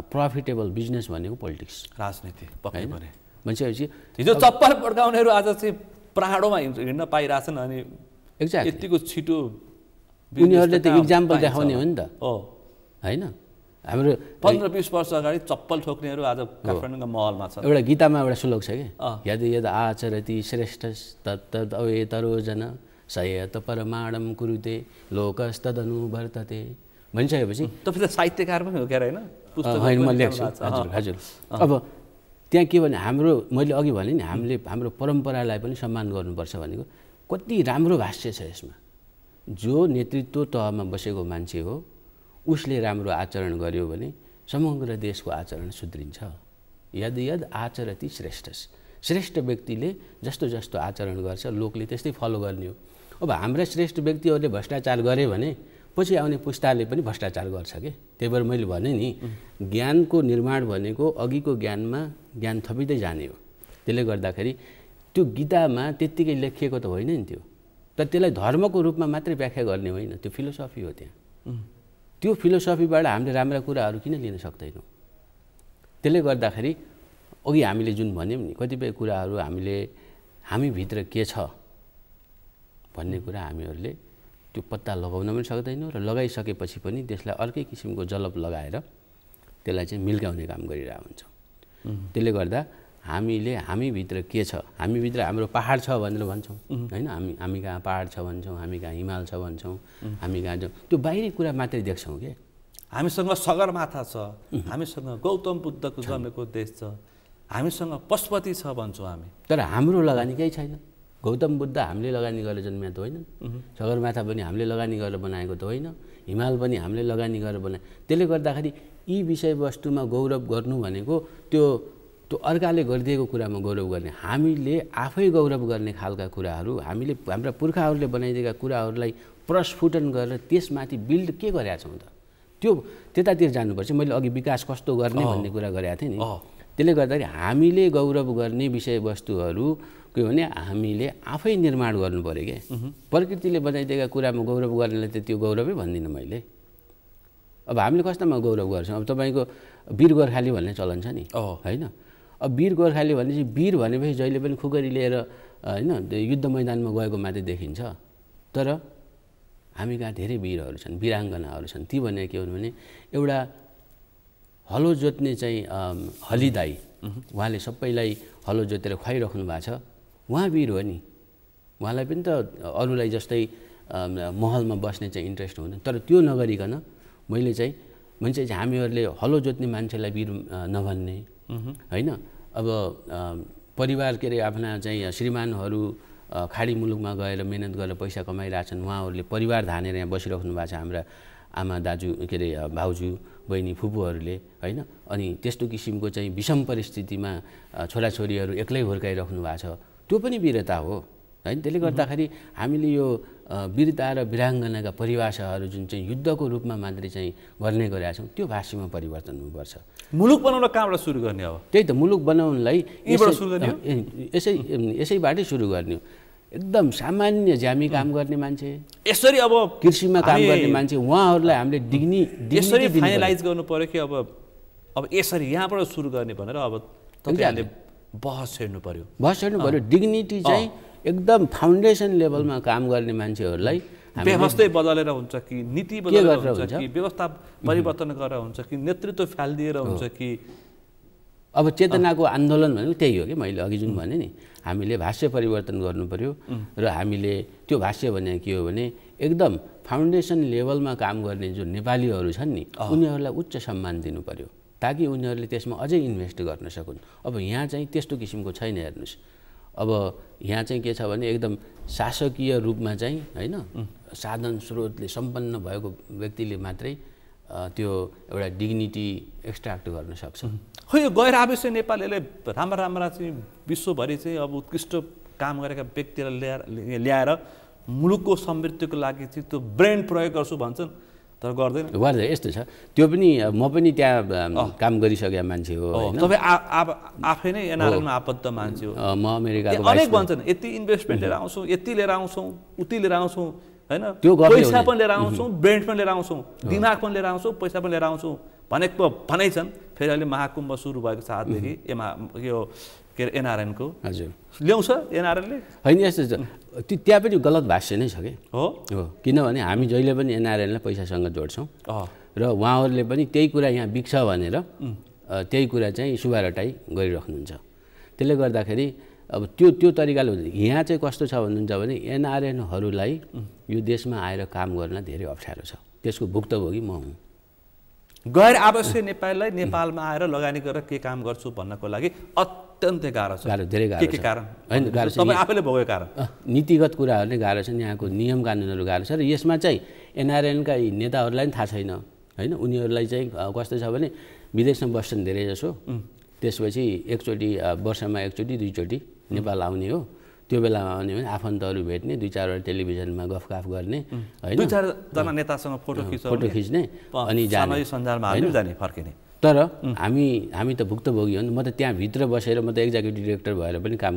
प्रफिटेबल बिजनेस भनेको पोलिटिक्स, राजनीति पक्कै पनि। भनेपछि हिजो चप्पल पड्काउनेहरू आज चाहिँ प्राडोमा हिँड्न पाइरहेछन्। अनि एक्ज्याक्ट यतिको छिटो उनीहरूले त इक्जाम्पल देखाउने हो नि त हैन। हाम्रो 15-20 वर्ष अगाडि चप्पल ठोक्नेहरू आज काठमाडौँको महलमा छन्। एउटा गीतामा एउटा श्लोक छ कि यद यद आचरति श्रेष्ठ तत्तद् अवेतरोजन सयत परमाणम कुरुते लोकस्तदनुवर्तते भनिसकेपछि तपाईँ त साहित्यकार पनि हो क्या हैन? होइन, म लेख्छु। हजुर। अब त्यहाँ के भने हाम्रो मैले अघि भने नि हाम्रो परम्परालाई पनि सम्मान गर्नुपर्छ भनेको कति राम्रो भाष्य छ यसमा। जो नेतृत्व तहमा बसेको मान्छे हो उसले राम्रो आचरण गर्यो भने समग्र देशको आचरण सुध्रिन्छ। यद यद आचरति श्रेष्ठ, श्रेष्ठ व्यक्तिले जस्तो जस्तो आचरण गर्छ लोकले त्यस्तै फलो गर्ने हो। अब हाम्रा श्रेष्ठ व्यक्तिहरूले भ्रष्टाचार गरे भने पछि आउने पुस्ताले पनि भ्रष्टाचार गर्छ के। त्यही भएर मैले भने नि ज्ञानको निर्माण भनेको अघिको ज्ञानमा ज्ञान थपिँदै जाने हो। त्यसले गर्दाखेरि त्यो गीतामा त्यत्तिकै लेखिएको त होइन नि, त्यो तर त्यसलाई धर्मको रूपमा मात्रै व्याख्या गर्ने होइन, त्यो फिलोसफी हो। त्यहाँ त्यो फिलोसफीबाट हामीले राम्रा कुराहरू किन लिन सक्दैनौँ? त्यसले गर्दाखेरि अघि हामीले जुन भन्यौँ नि कतिपय कुराहरू हामीले हामीभित्र के छ भन्ने कुरा हामीहरूले त्यो पत्ता लगाउन पनि सक्दैनौँ र लगाइसकेपछि पनि त्यसलाई अर्कै किसिमको जलप लगाएर त्यसलाई चाहिँ मिल्काउने काम गरिरहेको हुन्छौँ। त्यसले गर्दा हामीभित्र के छ, हामीभित्र हाम्रो पहाड छ भनेर भन्छौँ होइन, हामी कहाँ पहाड छ भन्छौँ, हामी कहाँ हिमाल छ भन्छौँ, हामी कहाँ त्यो बाहिरी कुरा मात्रै देख्छौँ के। हामीसँग सगरमाथा छ, हामीसँग गौतम बुद्धको जन्मेको देश छ, हामीसँग पशुपति छ भन्छौँ हामी। तर हाम्रो लगानी केही छैन। गौतम बुद्ध हामीले लगानी गरेर जन्मिया त होइन, सगरमाथा पनि हामीले लगानी गरेर बनाएको त होइन, हिमाल पनि हामीले लगानी गरेर बनाए। त्यसले गर्दाखेरि यी विषयवस्तुमा गौरव गर्नु भनेको त्यो अर्काले गरिदिएको कुरामा गौरव गर्ने, हामीले आफै गौरव गर्ने खालका कुराहरू, हामीले हाम्रा पुर्खाहरूले बनाइदिएका कुराहरूलाई प्रस्फुटन गरेर त्यसमाथि बिल्ड के गरेका छौँ त, त्यो त्यतातिर जानुपर्छ। मैले अघि विकास कस्तो गर्ने भन्ने कुरा गरेको थिएँ नि। त्यसले गर्दाखेरि हामीले गौरव गर्ने विषयवस्तुहरू के भने हामीले आफै निर्माण गर्नु पऱ्यो क्या। प्रकृतिले बनाइदिएका कुरामा गौरव गर्नेलाई त त्यो गौरवै भन्दिनँ मैले। अब हामीले कस्तामा गौरव गर्छौँ, अब तपाईँको वीर गोर्खाली भन्ने चलन छ नि होइन। अब वीर गोर्खाली भनेपछि वीर भनेपछि जहिले पनि खुकुरी लिएर होइन युद्ध मैदानमा गएको मात्रै देखिन्छ। तर हामी कहाँ धेरै वीरहरू छन्, वीराङ्गनाहरू छन्। ती भने के हुन् भने एउटा हलो जोत्ने चाहिँ हलिदाई, उहाँले सबैलाई हलो जोतेर खुवाइराख्नु भएको छ, उहाँ वीर हो नि। उहाँलाई पनि त अरूलाई जस्तै महलमा बस्ने चाहिँ इन्ट्रेस्ट हुँदैन। तर त्यो नगरिकन मैले चाहिँ हामीहरूले हलो जोत्ने मान्छेलाई वीर नभन्ने होइन। अब परिवार के अरे आफ्ना चाहिँ श्रीमानहरू खाडी मुलुकमा गएर मेहनत गरेर पैसा कमाइरहेछन्, उहाँहरूले परिवार धानेर यहाँ बसिराख्नु भएको छ, हाम्रा आमा दाजु के अरे भाउजू बहिनी फुपूहरूले होइन। अनि त्यस्तो किसिमको चाहिँ विषम परिस्थितिमा छोराछोरीहरू एक्लै हुर्काइराख्नु भएको छ, त्यो पनि वीरता हो होइन। त्यसले गर्दाखेरि हामीले यो वीरता र वीराङ्गनाका परिभाषाहरू जुन चाहिँ युद्धको रूपमा मात्रै चाहिँ गर्ने गरेका छौँ, त्यो भाषामा परिवर्तन हुनुपर्छ। मुलुक बनाउन कहाँबाट सुरु गर्ने हो? त्यही त मुलुक बनाउनलाई यसैबाटै सुरु गर्ने हो। एकदम सामान्य ज्यामी काम गर्ने मान्छे, यसरी अब कृषिमा काम गर्ने मान्छे, उहाँहरूलाई हामीले यसरी फाइनलाइज गर्नु पर्यो कि अब यसरी यहाँबाट सुरु गर्ने भनेर अब तपाईँहरूले बहस छेड्नु पर्यो। डिग्निटी चाहिँ एकदम फाउन्डेसन लेभलमा काम गर्ने मान्छेहरूलाई व्यवस्थै बदलेर हुन्छ कि नीति बदलेर हुन्छ कि व्यवस्था परिवर्तन गरेर हुन्छ कि नेतृत्व फालिदिएर हुन्छ कि अब चेतनाको आन्दोलन भनेको त्यही हो कि मैले अघि जुन भने नि, हामीले भाष्य परिवर्तन गर्नु पर्यो। र हामीले त्यो भाष्य भने के हो भने एकदम फाउन्डेसन लेभलमा काम गर्ने जो नेपालीहरू छन् नि, उनीहरूलाई उच्च सम्मान दिनु पर्यो ताकि उनीहरूले त्यसमा अझै इन्भेस्ट गर्न सकुन्। अब यहाँ चाहिँ त्यस्तो किसिमको छैन। हेर्नुहोस्, अब यहाँ चाहिँ के छ भने एकदम शासकीय रूपमा चाहिँ होइन साधन स्रोतले सम्पन्न भएको व्यक्तिले मात्रै त्यो एउटा डिग्निटी एक्सट्र्याक्ट गर्न सक्छ। खै यो गैर आवश्यक नेपालीले राम्रा चाहिँ विश्वभरि चाहिँ अब उत्कृष्ट काम गरेका व्यक्तिलाई ल्याएर मुलुकको समृद्धिको लागि चाहिँ त्यो ब्रेन प्रयोग गर्छु भन्छन्, तर गर्दैन। यस्तो छ, त्यो पनि म पनि त्यहाँ काम गरिसकेका मान्छे हो होइन। तपाईँ आफै नै एनआरएलमा आबद्ध मान्छे हो। म अमेरिकाको अनेक भन्छन् यति इन्भेस्टमेन्ट लिएर आउँछौँ, यति लिएर आउँछौँ, उति लिएर आउँछौँ होइन, पैसा पनि लिएर आउँछौँ, ब्रेन्ड पनि लिएर आउँछौँ, दिमाग पनि लिएर आउँछौँ, पैसा पनि लिएर आउँछौँ भनेको भनाइ छन्। फेरि अहिले महाकुम्भ सुरु भएको साथदेखि यो के अरे एनआरएनको हजुर ल्याउँछ एनआरएलले होइन। यस्तो छ, त्यहाँ पनि गलत भाष्य नै छ कि हो। किनभने हामी जहिले पनि एनआरएललाई पैसासँग जोड्छौँ र उहाँहरूले पनि त्यही कुरा यहाँ बिक्छ भनेर त्यही कुरा चाहिँ सुबारटाई गरिराख्नुहुन्छ। त्यसले गर्दाखेरि अब त्यो तरिकाले हुन्छ। यहाँ चाहिँ कस्तो छ भन्नुहुन्छ भने एनआरएनहरूलाई यो देशमा आएर काम गर्न धेरै अप्ठ्यारो छ, त्यसको भुक्तभोगी म हुँ। गैर आवश्यक नेपालीलाई नेपालमा आएर लगानी गरेर के काम गर्छु भन्नको लागि अत्यन्तै गाह्रो छ। धेरै गाह्रो के कारण होइन, गाह्रो छ तपाईँ आफैले भोगेको कारण नीतिगत कुराहरू नै गाह्रो छन्, यहाँको नियम कानुनहरू गाह्रो छ। र यसमा चाहिँ एनआरएनका नेताहरूलाई पनि थाहा छैन होइन। उनीहरूलाई चाहिँ कस्तो छ भने विदेशमा बस्छन् धेरै जसो, त्यसपछि एकचोटि वर्षमा एकचोटि दुईचोटि नेपाल आउने हो। त्यो बेलामा आउने भने आफन्तहरू भेट्ने, 2-4 वटा टेलिभिजनमा गफगाफ गर्ने होइन, 2-4 नेतासँग फोटो खिच्ने अनि जाने फर्किने। तर हामी त भुक्तभोगी हो नि। म त त्यहाँभित्र बसेर म त एक्जिक्युटिभ डिरेक्टर भएर पनि काम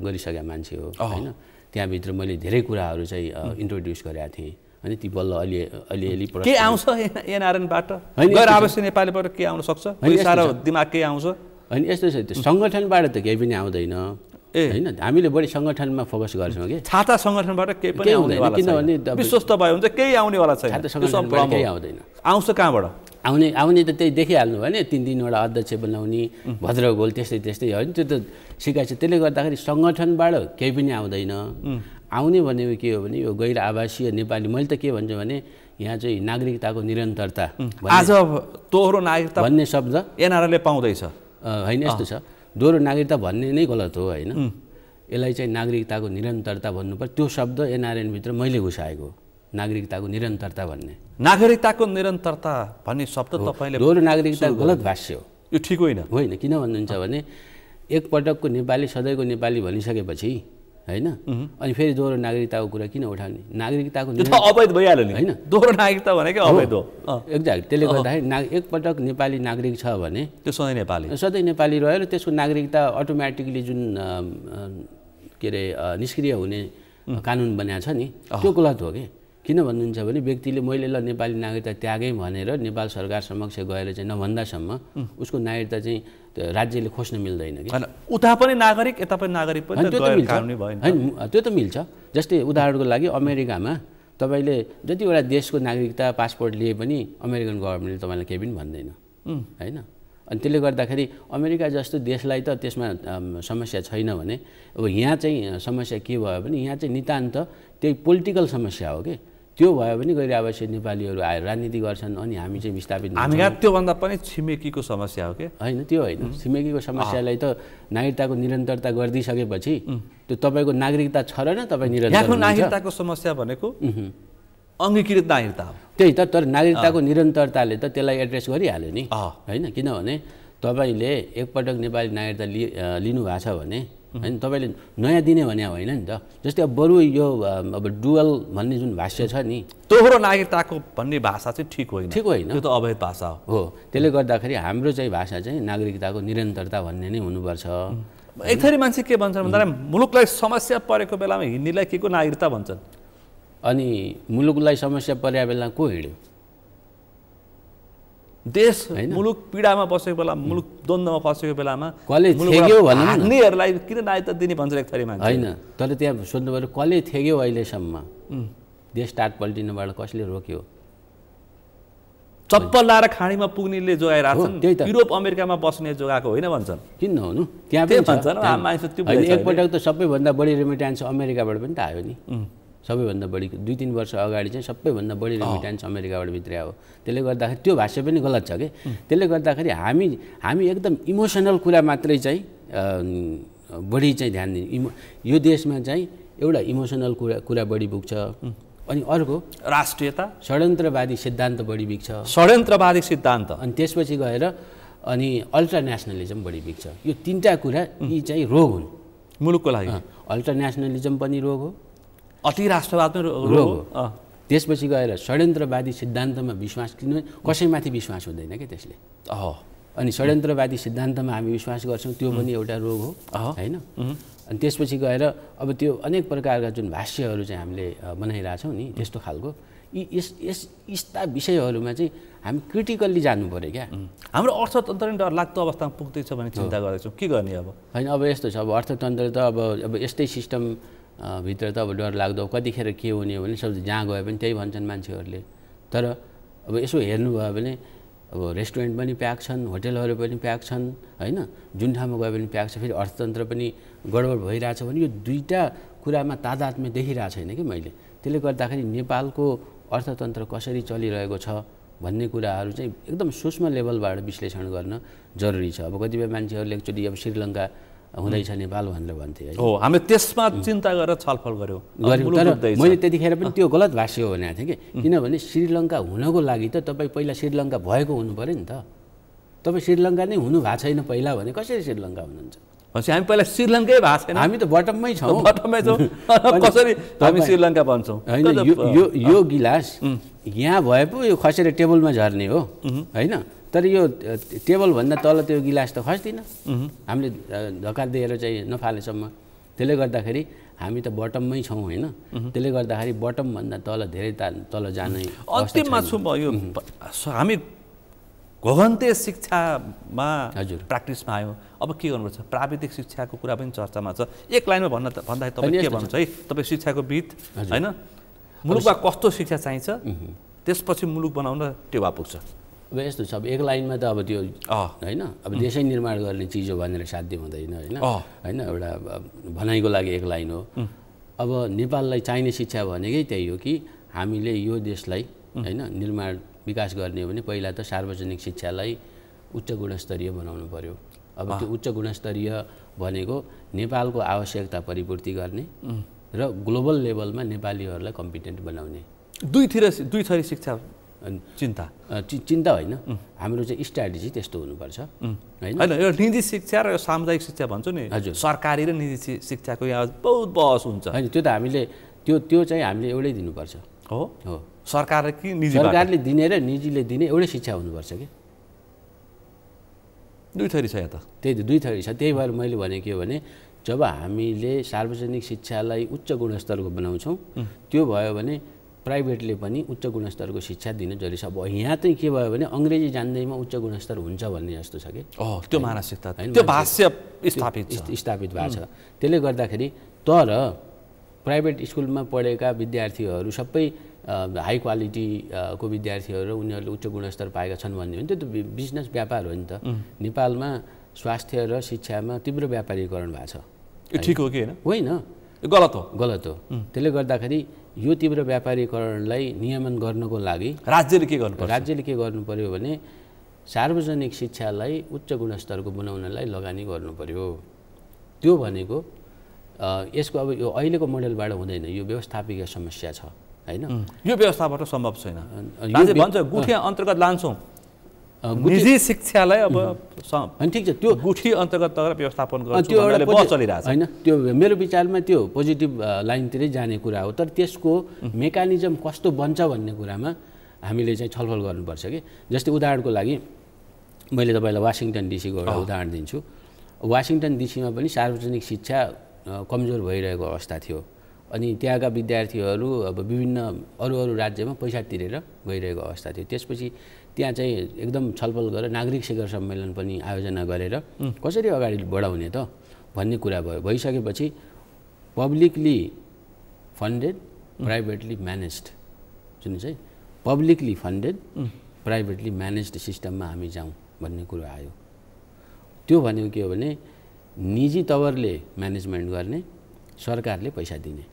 गरिसकेका मान्छे हो होइन। त्यहाँभित्र मैले धेरै कुराहरू चाहिँ इन्ट्रोड्युस गरेका थिएँ अनि ती बल्ल अलिअलि के आउँछ एनआरएनबाट गैर आवश्यक नेपालीबाट के आउन सक्छ? सारो दिमाग के आउँछ? होइन यस्तो छ, त्यो सङ्गठनबाट त केही पनि आउँदैन होइन हामीले बढी सङ्गठनमा फोकस गर्छौँ कि छाता सङ्गठनबाट केही पनि आउनेवाला छैन किनभने विश्वस्त भयो भने चाहिँ केही आउनेवाला छैन छाता सङ्गठनबाट केही आउँदैन आउँछ कहाँबाट आउने त त्यही देखिहाल्नु भयो नि 3-3वटा अध्यक्ष बनाउने भद्रगोल त्यस्तै होइन त्यो त सिकाइछ त्यसले गर्दाखेरि सङ्गठनबाट केही पनि आउँदैन आउने भनेको के हो भने यो गैर आवासीय नेपाली मैले त के भन्छु भने यहाँ चाहिँ नागरिकताको निरन्तरता आज दोहोरो नागरिकता भन्ने शब्द एनआरएलले पाउँदैछ होइन यस्तो छ दोहोरो नागरिकता भन्ने नै गलत हो होइन यसलाई चाहिँ नागरिकताको निरन्तरता भन्नुपर्छ त्यो शब्द एनआरएनभित्र मैले घुसाएको नागरिकताको निरन्तरता भन्ने नागरिकताको निरन्तरता भन्ने शब्द तपाईँले दोहोरो नागरिकता गलत भाष्य हो यो ठिक होइन किन भन्नुहुन्छ भने एकपटकको नेपाली सधैँको नेपाली भनिसकेपछि होइन अनि फेरि दोहोरो नागरिकताको कुरा किन उठाउने नागरिकताको अवैध भइहाल्यो नि होइन दोहोरो नागरिकता भनेको अवैध हो एक्ज्याक्ट त्यसले गर्दाखेरि एकपटक नेपाली नागरिक छ भने त्यो सधैँ नेपाली रह्यो र त्यसको नागरिकता अटोमेटिकली जुन के अरे निष्क्रिय हुने कानुन बनाएको छ नि त्यो गलत हो कि किन भन्नुहुन्छ भने व्यक्तिले मैले ल नेपाली नागरिकता त्यागेँ भनेर नेपाल सरकार समक्ष गएर चाहिँ नभन्दासम्म उसको नागरिकता चाहिँ राज्यले खोज्न मिल्दैन कि उता पनि नागरिक यता पनि नागरिक पनि त्यो त मिल्छ जस्तै उदाहरणको लागि अमेरिकामा तपाईँले जतिवटा देशको नागरिकता पासपोर्ट लिए पनि अमेरिकन गभर्मेन्टले तपाईँलाई केही पनि भन्दैन होइन अनि त्यसले गर्दाखेरि अमेरिका जस्तो देशलाई त त्यसमा समस्या छैन भने अब यहाँ चाहिँ समस्या के भयो भने यहाँ चाहिँ नितान्त त्यही पोलिटिकल समस्या हो कि त्यो भयो भने गैर आवासीय नेपालीहरू आएर राजनीति गर्छन् अनि हामी चाहिँ विस्थापित हामी त्योभन्दा पनि छिमेकीको समस्या हो कि होइन त्यो होइन छिमेकीको समस्यालाई त नागरिकताको निरन्तरता गरिदिइसकेपछि त्यो तपाईँको नागरिकता छ र न तपाईँ निरन्तर नागरिकताको समस्या भनेको अङ्गीकृत नागरिकता हो त्यही त तर नागरिकताको निरन्तरताले त त्यसलाई एड्रेस गरिहाल्यो नि होइन किनभने तपाईँले एकपटक नेपाली नागरिकता लिनु भएको छ भने होइन तपाईँले नयाँ दिने भने होइन नि त जस्तै अब बरु यो अब डुअल भन्ने जुन भाष्य छ नि दोहोरो नागरिकताको भन्ने भाषा चाहिँ ठिक होइन त्यो त अवैध भाषा हो त्यसले गर्दाखेरि हाम्रो चाहिँ भाषा चाहिँ नागरिकताको निरन्तरता भन्ने नै हुनुपर्छ एक थरी मान्छे के भन्छन् भन्दा मुलुकलाई समस्या परेको बेलामा हिँड्नेलाई के को नागरिकता भन्छन् अनि मुलुकलाई समस्या परेको बेला को हिँड्यो देश मुलुक पीडामा बसेको बेला मुलुक द्वन्द्वमा फसेको बेलामा कसले थेग्यो भन्नेहरूलाई किन नागरिकता दिने भन्छ एक थरी मान्छे होइन तर त्यहाँ सोध्नु पर्यो कसले थेग्यो अहिलेसम्म देश टाट पल्टिनबाट कसले रोक्यो चप्पल लाएर खाडीमा पुग्नेले जोगाइरहेको छन् युरोप अमेरिकामा बस्ने जोगाएको होइन भन्छन् किन नहुनु त्यहाँ पनि भन्छन् एकपटक त सबैभन्दा बढी रेमिट्यान्स अमेरिकाबाट पनि त आयो नि सबैभन्दा बढी 2-3 वर्ष अगाडि चाहिँ सबैभन्दा बढी रेमिट्यान्स अमेरिकाबाट भित्र्या हो त्यसले गर्दाखेरि त्यो भाष्य पनि गलत छ कि त्यसले गर्दाखेरि हामी एकदम इमोसनल कुरा मात्रै चाहिँ बढी चाहिँ ध्यान दिने यो देशमा चाहिँ एउटा इमोसनल कुरा बढी पुग्छ अनि अर्को राष्ट्रियता षड्यन्त्रवादी सिद्धान्त बढी बिग्छ षड्यन्त्रवादी सिद्धान्त अनि त्यसपछि गएर अनि अल्ट्रा नेसनलिजम बढी बिग्छ यो तीनटा कुरा यी चाहिँ रोग हुन् मुलुकको लागि अल्ट्रा नेसनलिजम पनि रोग हो अति राष्ट्रवाद पनि रोग हो त्यसपछि गएर षड्यन्त्रवादी सिद्धान्तमा विश्वास किनभने कसैमाथि विश्वास हुँदैन क्या त्यसले अनि षड्यन्त्रवादी सिद्धान्तमा हामी विश्वास गर्छौँ त्यो पनि एउटा रोग हो होइन अनि त्यसपछि गएर अब त्यो अनेक प्रकारका जुन भाष्यहरू चाहिँ हामीले बनाइरहेछौँ नि त्यस्तो खालको यस्ता विषयहरूमा चाहिँ हामी क्रिटिकल्ली जानु पऱ्यो क्या हाम्रो अर्थतन्त्र नै डरलाग्दो अवस्थामा पुग्दैछ भने चिन्ता गर्दैछौँ के गर्ने अब होइन अब यस्तो छ अब अर्थतन्त्र त अब यस्तै सिस्टम भित्र त अब डर लाग्दो कतिखेर के हुने हो भने सब जहाँ गए पनि त्यही भन्छन् मान्छेहरूले तर अब यसो हेर्नुभयो भने अब रेस्टुरेन्ट पनि प्याक छन् होटेलहरू पनि प्याक छन् होइन जुन ठाउँमा गए पनि प्याक छ फेरि अर्थतन्त्र पनि गडबड भइरहेछ भने यो दुईवटा कुरामा तादात्म्य देखिरहेको छैन कि मैले त्यसले गर्दाखेरि नेपालको अर्थतन्त्र कसरी चलिरहेको छ भन्ने कुराहरू चाहिँ एकदम सूक्ष्म लेभलबाट विश्लेषण गर्न जरुरी छ अब कतिपय मान्छेहरूले एकचोटि अब श्रीलङ्का हुँदैछ नेपाल भनेर भन्थे हो हामीले त्यसमा चिन्ता गरेर छलफल गऱ्यौँ तर मैले त्यतिखेर पनि त्यो गलत भाष्य हो भनेको थिएँ कि किनभने श्रीलङ्का हुनको लागि त तपाईँ पहिला श्रीलङ्का भएको हुनु पऱ्यो नि त तपाईँ श्रीलङ्का नै हुनु भएको छैन पहिला भने कसरी श्रीलङ्का हुनुहुन्छ भनेपछि हामी पहिला श्रीलङ्कै भएको छैन हामी त बटममै छौँ कसरी हामी श्रीलङ्का भन्छौँ होइन यो गिलास यहाँ भए पो यो खसेर टेबलमा झर्ने हो होइन तर यो टेबलभन्दा तल त्यो गिलास त खस्दैन हामीले धक्का दिएर चाहिँ नफालेसम्म त्यसले गर्दाखेरि हामी त बटममै छौँ होइन त्यसले गर्दाखेरि बटमभन्दा तल धेरै तल जाने अन्तिममा छु म यो हामी घोघन्ते शिक्षामा हजुर प्र्याक्टिसमा आयो अब के गर्नुपर्छ प्राविधिक शिक्षाको कुरा पनि चर्चामा छ एक लाइनमा भन्दाखेरि तपाईँ के भन्नुहुन्छ है तपाईँ शिक्षाको विद होइन मुलुकमा कस्तो शिक्षा चाहिन्छ त्यसपछि मुलुक बनाउन टेवा पुग्छ अब यस्तो छ अब एक लाइनमा त अब त्यो होइन अब देशै निर्माण गर्ने चिज हो भनेर साध्य हुँदैन होइन एउटा भनाइको लागि एक लाइन हो अब नेपाललाई चाहिने शिक्षा भनेकै त्यही हो कि हामीले यो देशलाई होइन निर्माण विकास गर्ने हो भने पहिला त सार्वजनिक शिक्षालाई उच्च गुणस्तरीय बनाउनु पर्यो अब त्यो उच्च गुणस्तरीय भनेको नेपालको आवश्यकता परिपूर्ति गर्ने र ग्लोबल लेभलमा नेपालीहरूलाई कम्पिटेन्ट बनाउने दुई थरी शिक्षा चिन्ता होइन हाम्रो चाहिँ स्ट्राटेजी त्यस्तो हुनुपर्छ होइन यो निजी शिक्षा र यो सामुदायिक शिक्षा भन्छु नि हजुर सरकारी र निजी शिक्षाको यहाँ बहुत बहस हुन्छ होइन त्यो त हामीले त्यो चाहिँ हामीले एउटै दिनुपर्छ हो सरकार कि निजी सरकारले दिने र निजीले दिने एउटै शिक्षा हुनुपर्छ कि दुई थरी छ यहाँ त त्यही त दुई थरी छ त्यही भएर मैले भने के हो भने जब हामीले सार्वजनिक शिक्षालाई उच्च गुणस्तरको बनाउँछौँ त्यो भयो भने प्राइभेटले पनि उच्च गुणस्तरको शिक्षा दिन जरुरी छ अब यहाँ चाहिँ के भयो भने अङ्ग्रेजी जान्दैमा उच्च गुणस्तर हुन्छ भन्ने जस्तो छ कि त्यो मानसिकता त्यो भाष्य स्थापित भएको छ त्यसले गर्दाखेरि तर प्राइभेट स्कुलमा पढेका विद्यार्थीहरू सबै हाई क्वालिटीको विद्यार्थीहरू उनीहरूले उच्च गुणस्तर पाएका छन् भन्ने हो नि त्यो त बिजनेस व्यापार हो नि त नेपालमा स्वास्थ्य र शिक्षामा तीव्र व्यापारीकरण भएको छ यो ठिक हो कि होइन गलत हो त्यसले गर्दाखेरि यो तीव्र व्यापारीकरणलाई नियमन गर्नको लागि राज्यले के गर्नु पर्यो भने सार्वजनिक शिक्षालाई उच्च गुणस्तरको बनाउनलाई लगानी गर्नु पर्यो त्यो भनेको यसको अब यो अहिलेको मोडेलबाट हुँदैन यो व्यवस्थापिक समस्या छ हैन यो व्यवस्थाबाट सम्भव छैन भन्छ गुठी अन्तर्गत लान्छौँ निजी शिक्षालाई अब अनि ठिक छ त्यो गुठी अन्तर्गत व्यवस्थापन गर्छ चलिरहेछ होइन त्यो मेरो विचारमा त्यो पोजिटिभ लाइनतिरै जाने कुरा हो तर त्यसको मेकानिजम कस्तो बन्छ भन्ने कुरामा हामीले चाहिँ छलफल गर्नुपर्छ कि जस्तै उदाहरणको लागि मैले तपाईँलाई वासिङटन डीसीको एउटा उदाहरण दिन्छु वासिङटन डीसीमा पनि सार्वजनिक शिक्षा कमजोर भइरहेको अवस्था थियो अनि त्यहाँका विद्यार्थीहरू अब विभिन्न अरू राज्यमा पैसा तिरेर गइरहेको अवस्था थियो त्यसपछि त्यहाँ चाहिँ एकदम छलफल गरेर नागरिक शिखर सम्मेलन पनि आयोजना गरेर कसरी अगाडि बढाउने त भन्ने कुरा भइसकेपछि पब्लिकली फन्डेड प्राइभेटली म्यानेज्ड सुन्नुहोस् है पब्लिकली फन्डेड प्राइभेटली म्यानेज्ड सिस्टममा हामी जाउँ भन्ने कुरो आयो त्यो भनेको के हो भने निजी तवरले म्यानेजमेन्ट गर्ने सरकारले पैसा दिने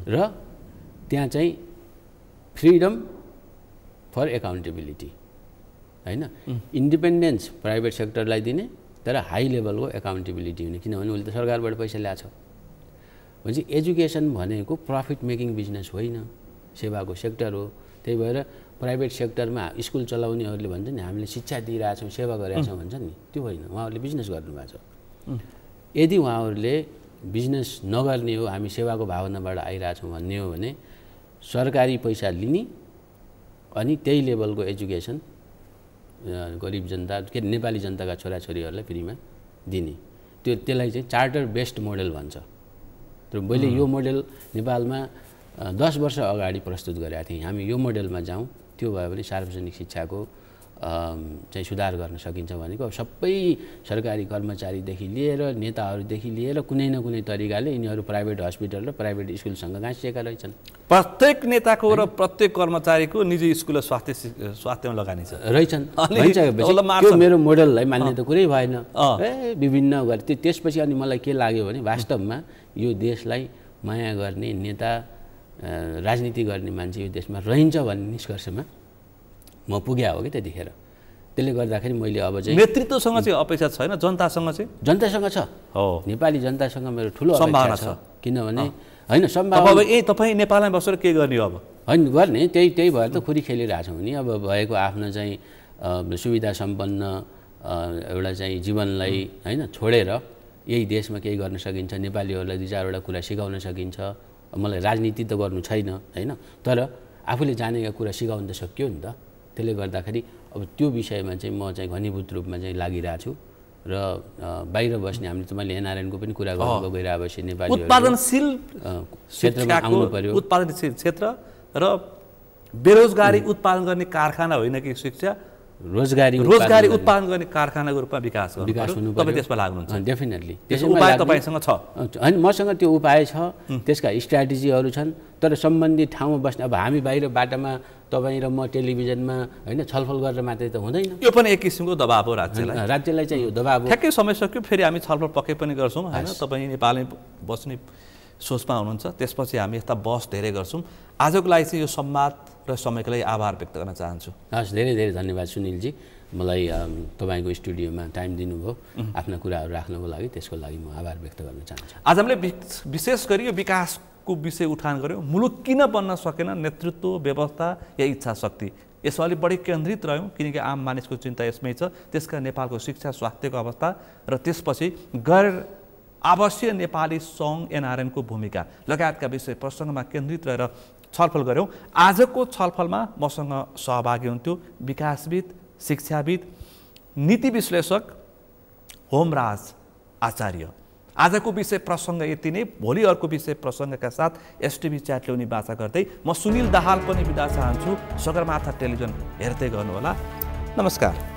र त्यहाँ चाहिँ फ्रिडम फर एकाउन्टेबिलिटी होइन इन्डिपेन्डेन्स प्राइभेट सेक्टरलाई दिने तर हाई लेभलको एकाउन्टेबिलिटी हुने किनभने उसले त सरकारबाट पैसा ल्याएको छ भनेपछि एजुकेसन भनेको प्रफिट मेकिङ बिजनेस होइन सेवाको सेक्टर हो त्यही भएर प्राइभेट सेक्टरमा स्कुल चलाउनेहरूले भन्छ नि हामीले शिक्षा दिइरहेछौँ सेवा गरिरहेछौँ भन्छ नि त्यो होइन उहाँहरूले बिजनेस गर्नुभएको छ यदि उहाँहरूले बिजनेस नगर्ने हो हामी सेवाको भावनाबाट आइरहेछौँ भन्ने हो भने सरकारी पैसा लिने अनि त्यही लेभलको एजुकेसन गरिब जनता के नेपाली जनताका छोराछोरीहरूलाई फ्रीमा दिने त्यसलाई चाहिँ चार्टर बेस्ड मोडल भन्छ तर मैले यो मोडल नेपालमा 10 वर्ष अगाडि प्रस्तुत गरेका थिएँ हामी यो मोडलमा जाउँ त्यो भयो भने सार्वजनिक शिक्षाको चाहिँ सुधार गर्न सकिन्छ भनेको सबै सरकारी कर्मचारीदेखि लिएर नेताहरूदेखि लिएर कुनै न कुनै तरिकाले यिनीहरू प्राइभेट हस्पिटल र प्राइभेट स्कुलसँग गाँसिएका रहेछन् प्रत्येक नेताको र प्रत्येक कर्मचारीको निजी स्कुल र स्वास्थ्यमा लगानी छ रहेछन् त्यो मेरो मोडललाई मान्ने त कुरै भएन विभिन्न गरे त्यसपछि अनि मलाई के लाग्यो भने वास्तवमा यो देशलाई माया गर्ने नेता राजनीति गर्ने मान्छे यो देशमा रहन्छ भन्ने निष्कर्षमा म पुग्या हो कि त्यतिखेर त्यसले गर्दाखेरि मैले अब चाहिँ नेतृत्वसँग चाहिँ अपेक्षा छैन जनतासँग छ हो नेपाली जनतासँग मेरो ठुलो सम्भावना छ किनभने होइन सम्भावना तपाईँ नेपालमा बसेर के गर्ने हो अब होइन गर्ने त्यही भएर त खुरी खेलिरहेछौँ नि अब भएको आफ्नो चाहिँ सुविधा सम्पन्न एउटा चाहिँ जीवनलाई होइन छोडेर यही देशमा केही गर्न सकिन्छ नेपालीहरूलाई 2-4वटा कुरा सिकाउन सकिन्छ मलाई राजनीति त गर्नु छैन होइन तर आफूले जानेका कुरा सिकाउन त सक्यो नि त त्यसले गर्दाखेरि अब त्यो विषयमा चाहिँ म चाहिँ घनीभूत रूपमा चाहिँ लागिरहेको छु र बाहिर बस्ने हामीले तपाईँले एनआरएनको पनि कुरा गर्नुभयो गइरहेपछि नेपाली उत्पादनशील क्षेत्रमा आउनु पर्यो उत्पादनशील क्षेत्र र बेरोजगारी उत्पादन गर्ने कारखाना होइन कि शिक्षा, रोजगारी उत्पादन गर्ने कारखानाको रूपमा विकास हुनु पर्यो। तपाईँ त्यसमा लाग्नुहुन्छ? डेफिनेटली त्यसको उपाय तपाईँसँग छ? होइन, मसँग त्यो उपाय छ, त्यसका स्ट्राटेजीहरू छन्। तर सम्बन्धित ठाउँमा बस्ने, अब हामी बाहिर बाटामा तपाईँ र म टेलिभिजनमा होइन छलफल गरेर मात्रै त हुँदैन। यो पनि एक किसिमको दबाब हो राज्यलाई चाहिँ यो दबाब हो। ठ्याक्कै समय सक्यो, फेरि हामी छलफल पक्कै पनि गर्छौँ होइन। तपाईँ नेपालमै बस्ने सोचमा हुनुहुन्छ, त्यसपछि हामी यस्ता बहस धेरै गर्छौँ। आजको लागि चाहिँ यो संवाद र समयको लागि आभार व्यक्त गर्न चाहन्छु। हस्, धेरै धेरै धन्यवाद सुनिलजी, मलाई तपाईँको स्टुडियोमा टाइम दिनुभयो आफ्ना कुराहरू राख्नको लागि, त्यसको लागि म आभार व्यक्त गर्न चाहन्छु। आज हामीले विशेष गरी यो विकासको विषय उठान गऱ्यौँ। मुलुक किन बन्न सकेन, नेतृत्व, व्यवस्था या इच्छा शक्ति, यसमा अलिक बढी केन्द्रित रह्यौँ किनकि आम मानिसको चिन्ता यसमै छ। त्यसका नेपालको शिक्षा स्वास्थ्यको अवस्था र त्यसपछि गैर आवासीय नेपाली सङ्घ एनआरएनको भूमिका लगायतका विषय प्रसङ्गमा केन्द्रित रहेर छलफल गऱ्यौँ। आजको छलफलमा मसँग सहभागी हुन्थ्यो विकासविद, शिक्षाविद, नीति विश्लेषक होमराज आचार्य। आजको विषय प्रसङ्ग यति नै। भोलि अर्को विषय प्रसङ्गका साथ एसटिभी च्याट ल्याउने बाचा गर्दै म सुनिल दाहाल पनि बिदा चाहन्छु। सगरमाथा टेलिभिजन हेर्दै गर्नुहोला। नमस्कार।